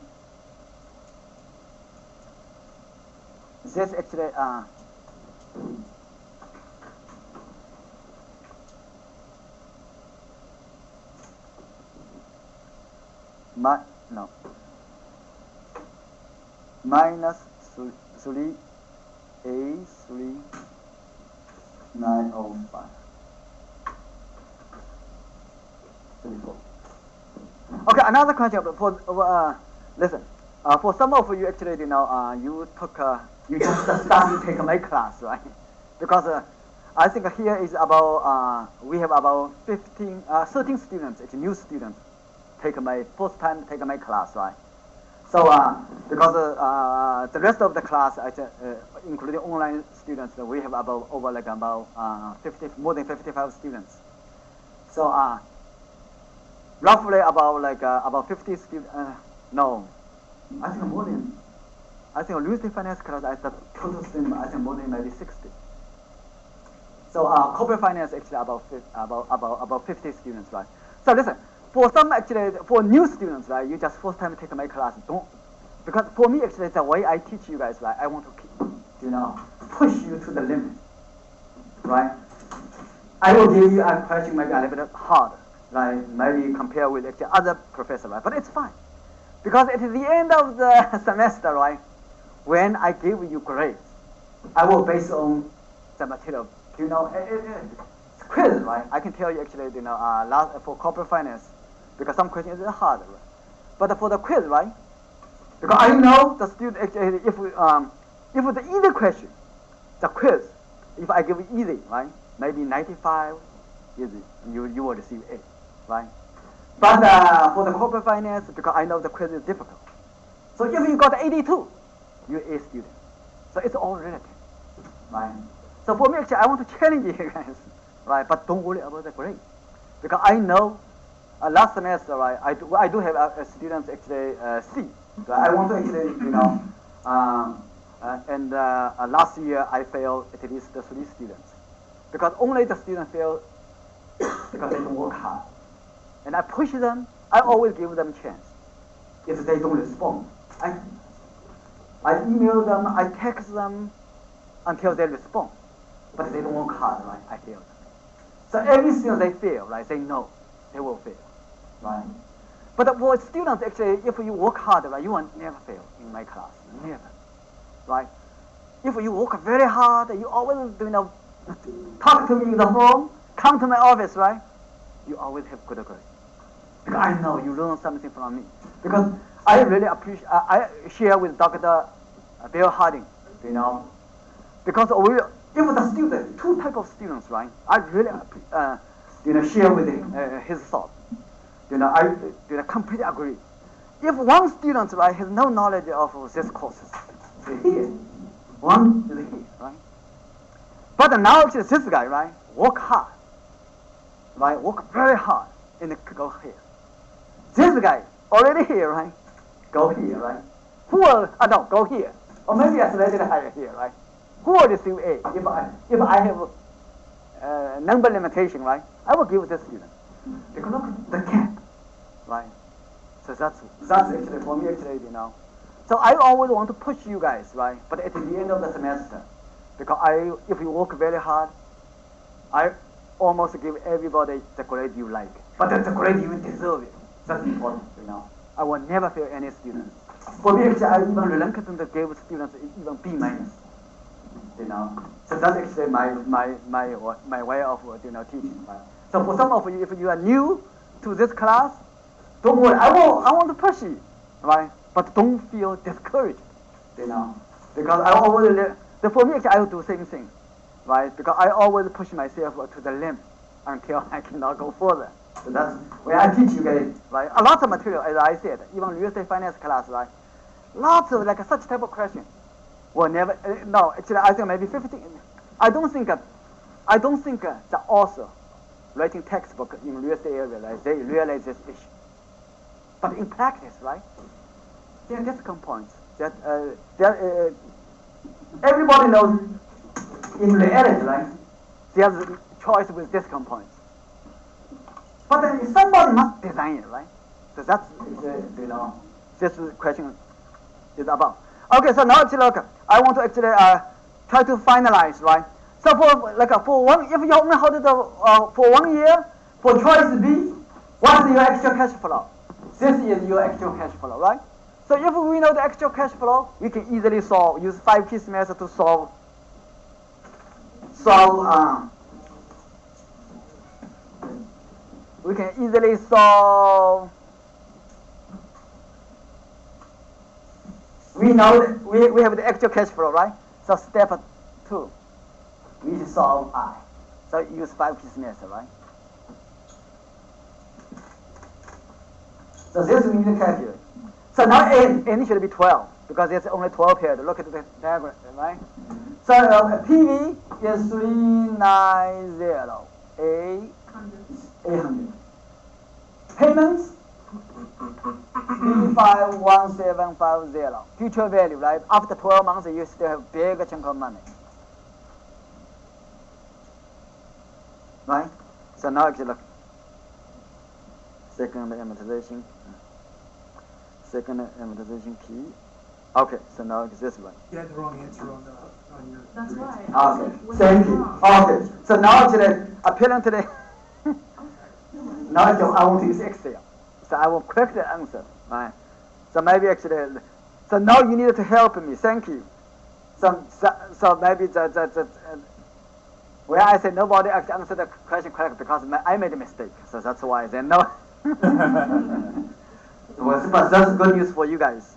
this actually minus 3A3905 34. Okay, another question for listen. For some of you actually, you took you just started to take my class, right? Because I think here is about we have about 13 students, actually new students, first time take my class, right? So because the rest of the class, including online students, we have about more than 55 students. So roughly about 50 students. No, I think more than. I think real estate finance class, the total student, I think more than maybe 60. So corporate finance actually about 50 students, right? So listen, for some actually, for new students, right, you just first time take my class, because for me actually the way I teach you guys, right, I want to keep, push you to the limit, right? I will give you a question maybe a little bit harder, like maybe compare with actually other professors, right? But it's fine, because at the end of the semester, right, when I give you grades, I will base on the material. It's quiz, right? I can tell you actually, for corporate finance, because some questions are hard, right? But for the quiz, right? Because I know the student actually, if the easy question, the quiz, if I give you easy, right? Maybe 95, easy, you will receive A, right? But for the corporate finance, because I know the quiz is difficult. So if you got 82, you're A student. So it's all relative, right? So for me, actually, I want to challenge you guys, right? But don't worry about the grade, because I know last semester, right? I do have students actually C. So I want to actually, and last year I failed at least 3 students, because only the students fail because they don't work hard, and I push them. I always give them chance. If they don't respond, I email them, I text them until they respond. But they don't work hard, right? I fail them. So every student they fail, right? They know they will fail, right? But for students, actually, if you work hard, right, you will never fail in my class, never, right? If you work very hard, you always, talk to me in the phone, come to my office, right? You always have good grades. Because I know you learn something from me. Because I really appreciate, I share with Dr. Bill Harding, because if the student, 2 types of students, right? I really, share with him his thought. I completely agree. If one student, right, has no knowledge of this courses, here, one is here, right? But now actually this guy, right, work hard, right, work very hard, and go here. This guy already here, right? Go here, right? Who will, no, go here. Or maybe I selected higher here, right? Who will receive A? If I have number limitation, right? I will give this student. Because look at the cap, right? So that's actually, for me actually, So I always want to push you guys, right? But at the end of the semester, because if you work very hard, I almost give everybody the grade you like. But the grade you deserve it. That's important, I will never fail any students. For me, actually, I even reluctantly gave students even B minus. So that's actually my way of teaching. Right? So for some of you, if you are new to this class, don't worry. I want to push you, right? But don't feel discouraged, because I always for me actually I will do the same thing, right? Because I always push myself to the limit until I cannot go further. So that's where I teach you guys, right? A lot of material, as I said, even real estate finance class, right? Lots of such type of question. Will never. No, actually, I think maybe 15. I don't think the author writing textbook in real estate area, right? They realize this issue. But in practice, right? There are discount points that everybody knows. In reality, right? There's a choice with discount points. But then somebody must design it, right? So that's this question is about. Okay, so now actually look, I want to actually try to finalize, right? So for one, if you only hold it for 1 year, for choice B, what's your actual cash flow? This is your actual cash flow, right? So if we know the actual cash flow, we can easily use 5 keys method to solve. We can easily solve. We know that we have the actual cash flow, right? So step 2, we solve I. So use 5 keys method, right? So this we need to calculate. So now N should be 12 because there's only 12 pairs. Look at the diagram, right? So PV is 390, 800. Payments 351750. Future value, right? After 12 months, you still have big chunk of money, right? So now if you look, second amortization key. Okay, so now it's this one. You had the wrong answer on your. That's why. Okay, thank you. Okay, so now actually, apparently, now I want to use Excel. So I will correct the answer, right? So maybe actually, so now you need to help me. Thank you. So maybe where I said nobody actually answered the question correct because I made a mistake. So that's why then no. But that's good news for you guys.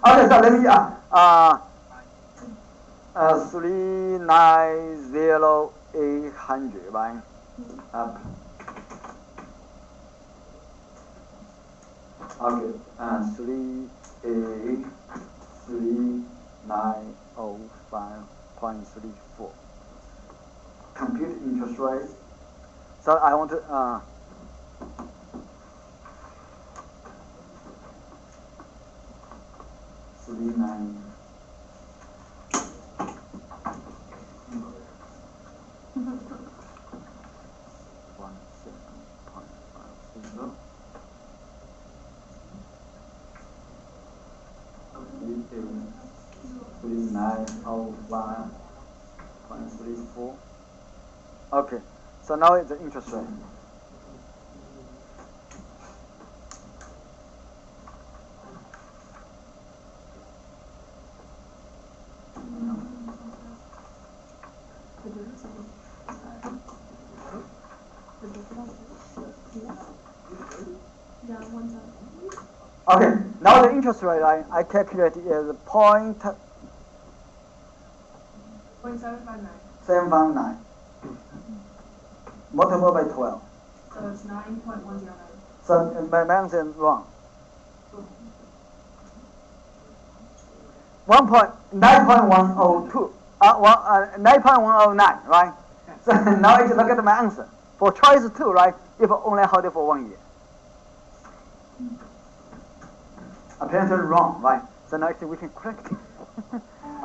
Okay, so let me 390,800, right? Okay, 3905.34. Compute interest rate. So I want to 39. Okay, so now it's the interest rate. Okay, now the interest rate I calculate is 0.759. Multiple by 12. So it's 9.109. So my answer is wrong. 9.102. 9.109, right? So now if you look at my answer. For choice 2, right? If only hold it for 1 year. Apparently wrong, right? So now actually we can correct it.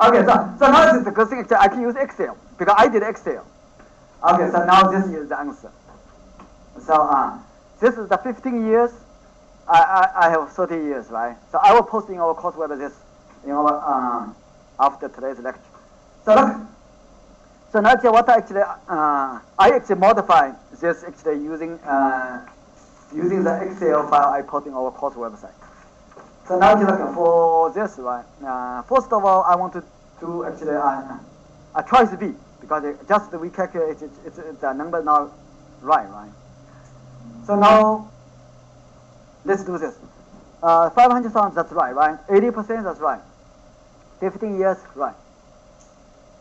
Okay, so now this is the good thing. Actually, I can use Excel because I did Excel. Okay, so now this is the answer. So this is the 15 years. I have 30 years, right? So I will post in our course web this, after today's lecture. So look. So now actually what I actually modified this actually using the Excel file I put in our course website. So now actually look for this, right? First of all, I want to do actually a choice B because just we calculate it's the number not right? So now let's do this. 500,000, that's right? 80%, that's right. 15 years, right?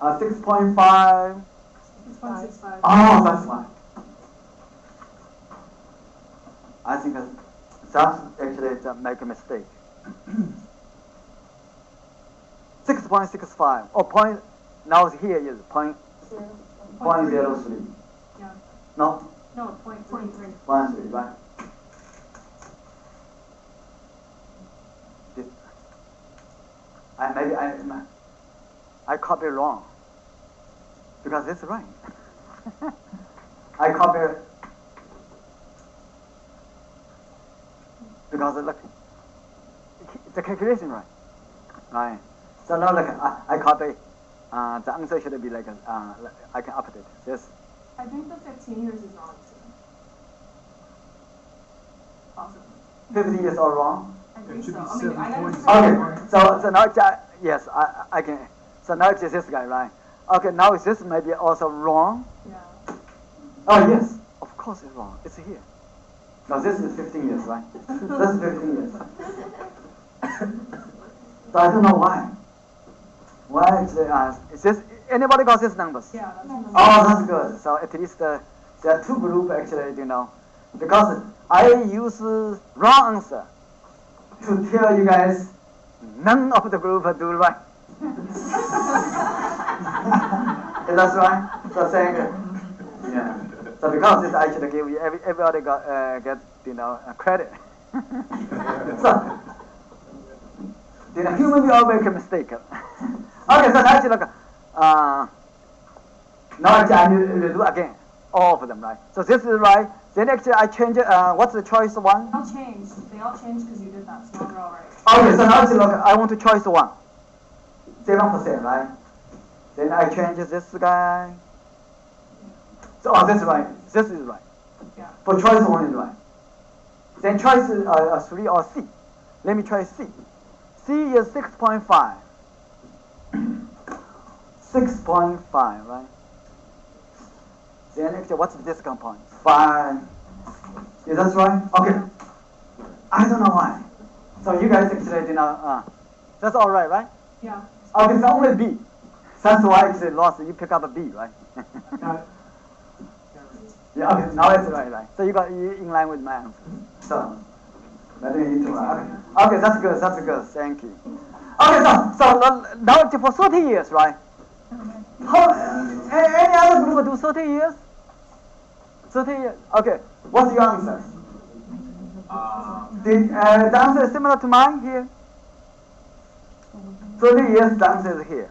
6.5. 6.65. Oh, that's right. I think that's actually make a mistake. 6.65 or point. Now here is point. 0.03. Yeah. No. No, 0.23. 0.3, right? I copy wrong because it's right. I copy because look, the calculation right? So now look, I copy. The answer should be like I can update this. I think the 15 years is wrong too. Possibly. 50 years all wrong. I think It should so. be I mean, I gotta 7.7. Okay, so now yes, I can. So now it's this guy, right? Okay, now this may be also wrong. Yeah. Oh yes, of course it's wrong. It's here. Now this is 15 years, right? This is 15 years. So I don't know why. Why actually? Is this anybody got these numbers? Yeah, that's the Oh, that's good. So at least there are two groups actually, because I use wrong answer to tell you guys none of the group do right. That's right. So saying, yeah. So because this I should give you everybody get credit. So human being always make a mistake. Okay, so actually look. Now actually I need to do again all of them, right? So this is right. Then actually I change it. What's the choice one? They all changed. They all changed because you did that. So now they're all right. Okay, so now actually look. I want to choice one. 7%, right? Then I change this guy. So that's right. This is right. Yeah. For choice one is right. Then choice 3 or C. Let me try C. C is 6.5. 6.5, right? Then actually, what's the discount point? 5. Is that right? Okay. I don't know why. So you guys actually did not. That's all right? Yeah. Okay, so only B. That's why actually lost. You pick up a B, right? Yeah. Okay. Now it's right. So you in line with my answer. So. Okay, that's good. Thank you. Okay, so now for 30 years, right? Any other group do 30 years? 30 years. Okay, what's your answer? The answer is similar to mine here. 30 years, the answer is here.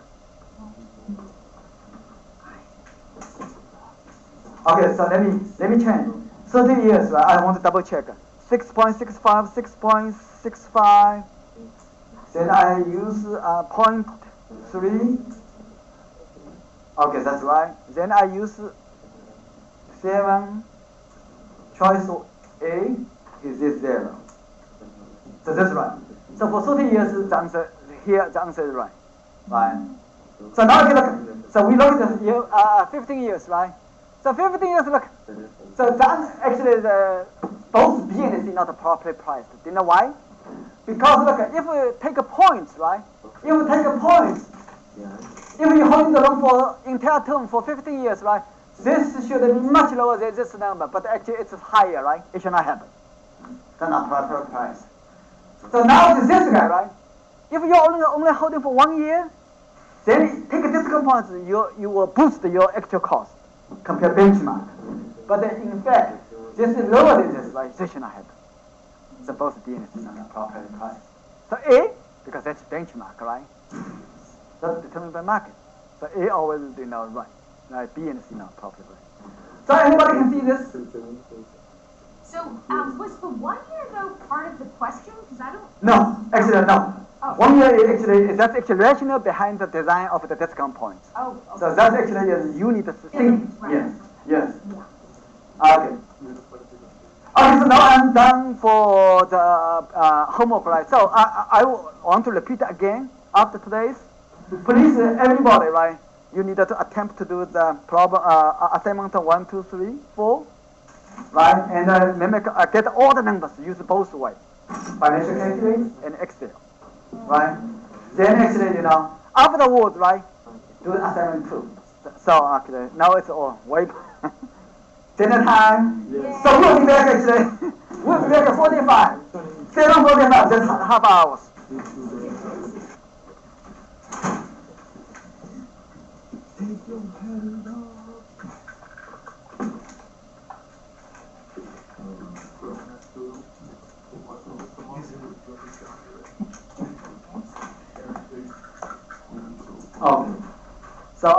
Okay, so let me change. 30 years, right? I want to double check. 6.65, 6.65. Then I use 0.3. Okay, that's right. Then I use 7. Choice A is this 0. So that's right. So for 30 years, the answer here, the answer is right. Right. So now okay, look. So we look at the 15 years, right? So 15 years, look. So that actually both B and C not properly priced. Do you know why? Because look, if we take a point, right? If we take a point, if you hold the loan for entire term for 15 years, right? This should be much lower than this number, but actually it's higher, right? It should not happen. That's not proper price. So now this guy, right? If you're only holding for 1 year, then take a discount point, you will boost your actual cost compare benchmark. But in fact, this is lower than this, right? This should not happen. So both D and C are not properly priced. So A, because that's benchmark, right? That's determined by market. So A always, right. Right, B and C not properly priced. So anybody can see this? So, was the 1 year though part of the question? Because I don't. No, actually no. Oh. 1 year is that's actually rationale behind the design of the discount points. Oh, okay. So that actually is you need to think. Right. Yes, yes. Yeah. Okay. Okay, so now I'm done for the homework, right? So I want to repeat again after today's. Please, everybody, right? You need to attempt to do the problem assignment 1, 2, 3, 4, right? And get all the numbers. Use both ways, financial calculator and Excel, right? Then actually, afterwards, right? Do the assignment 2. So actually, now it's all way. Dinner time. Yes. So we'll be back actually. We'll be back at 45. 7:45, just half hours. Okay. So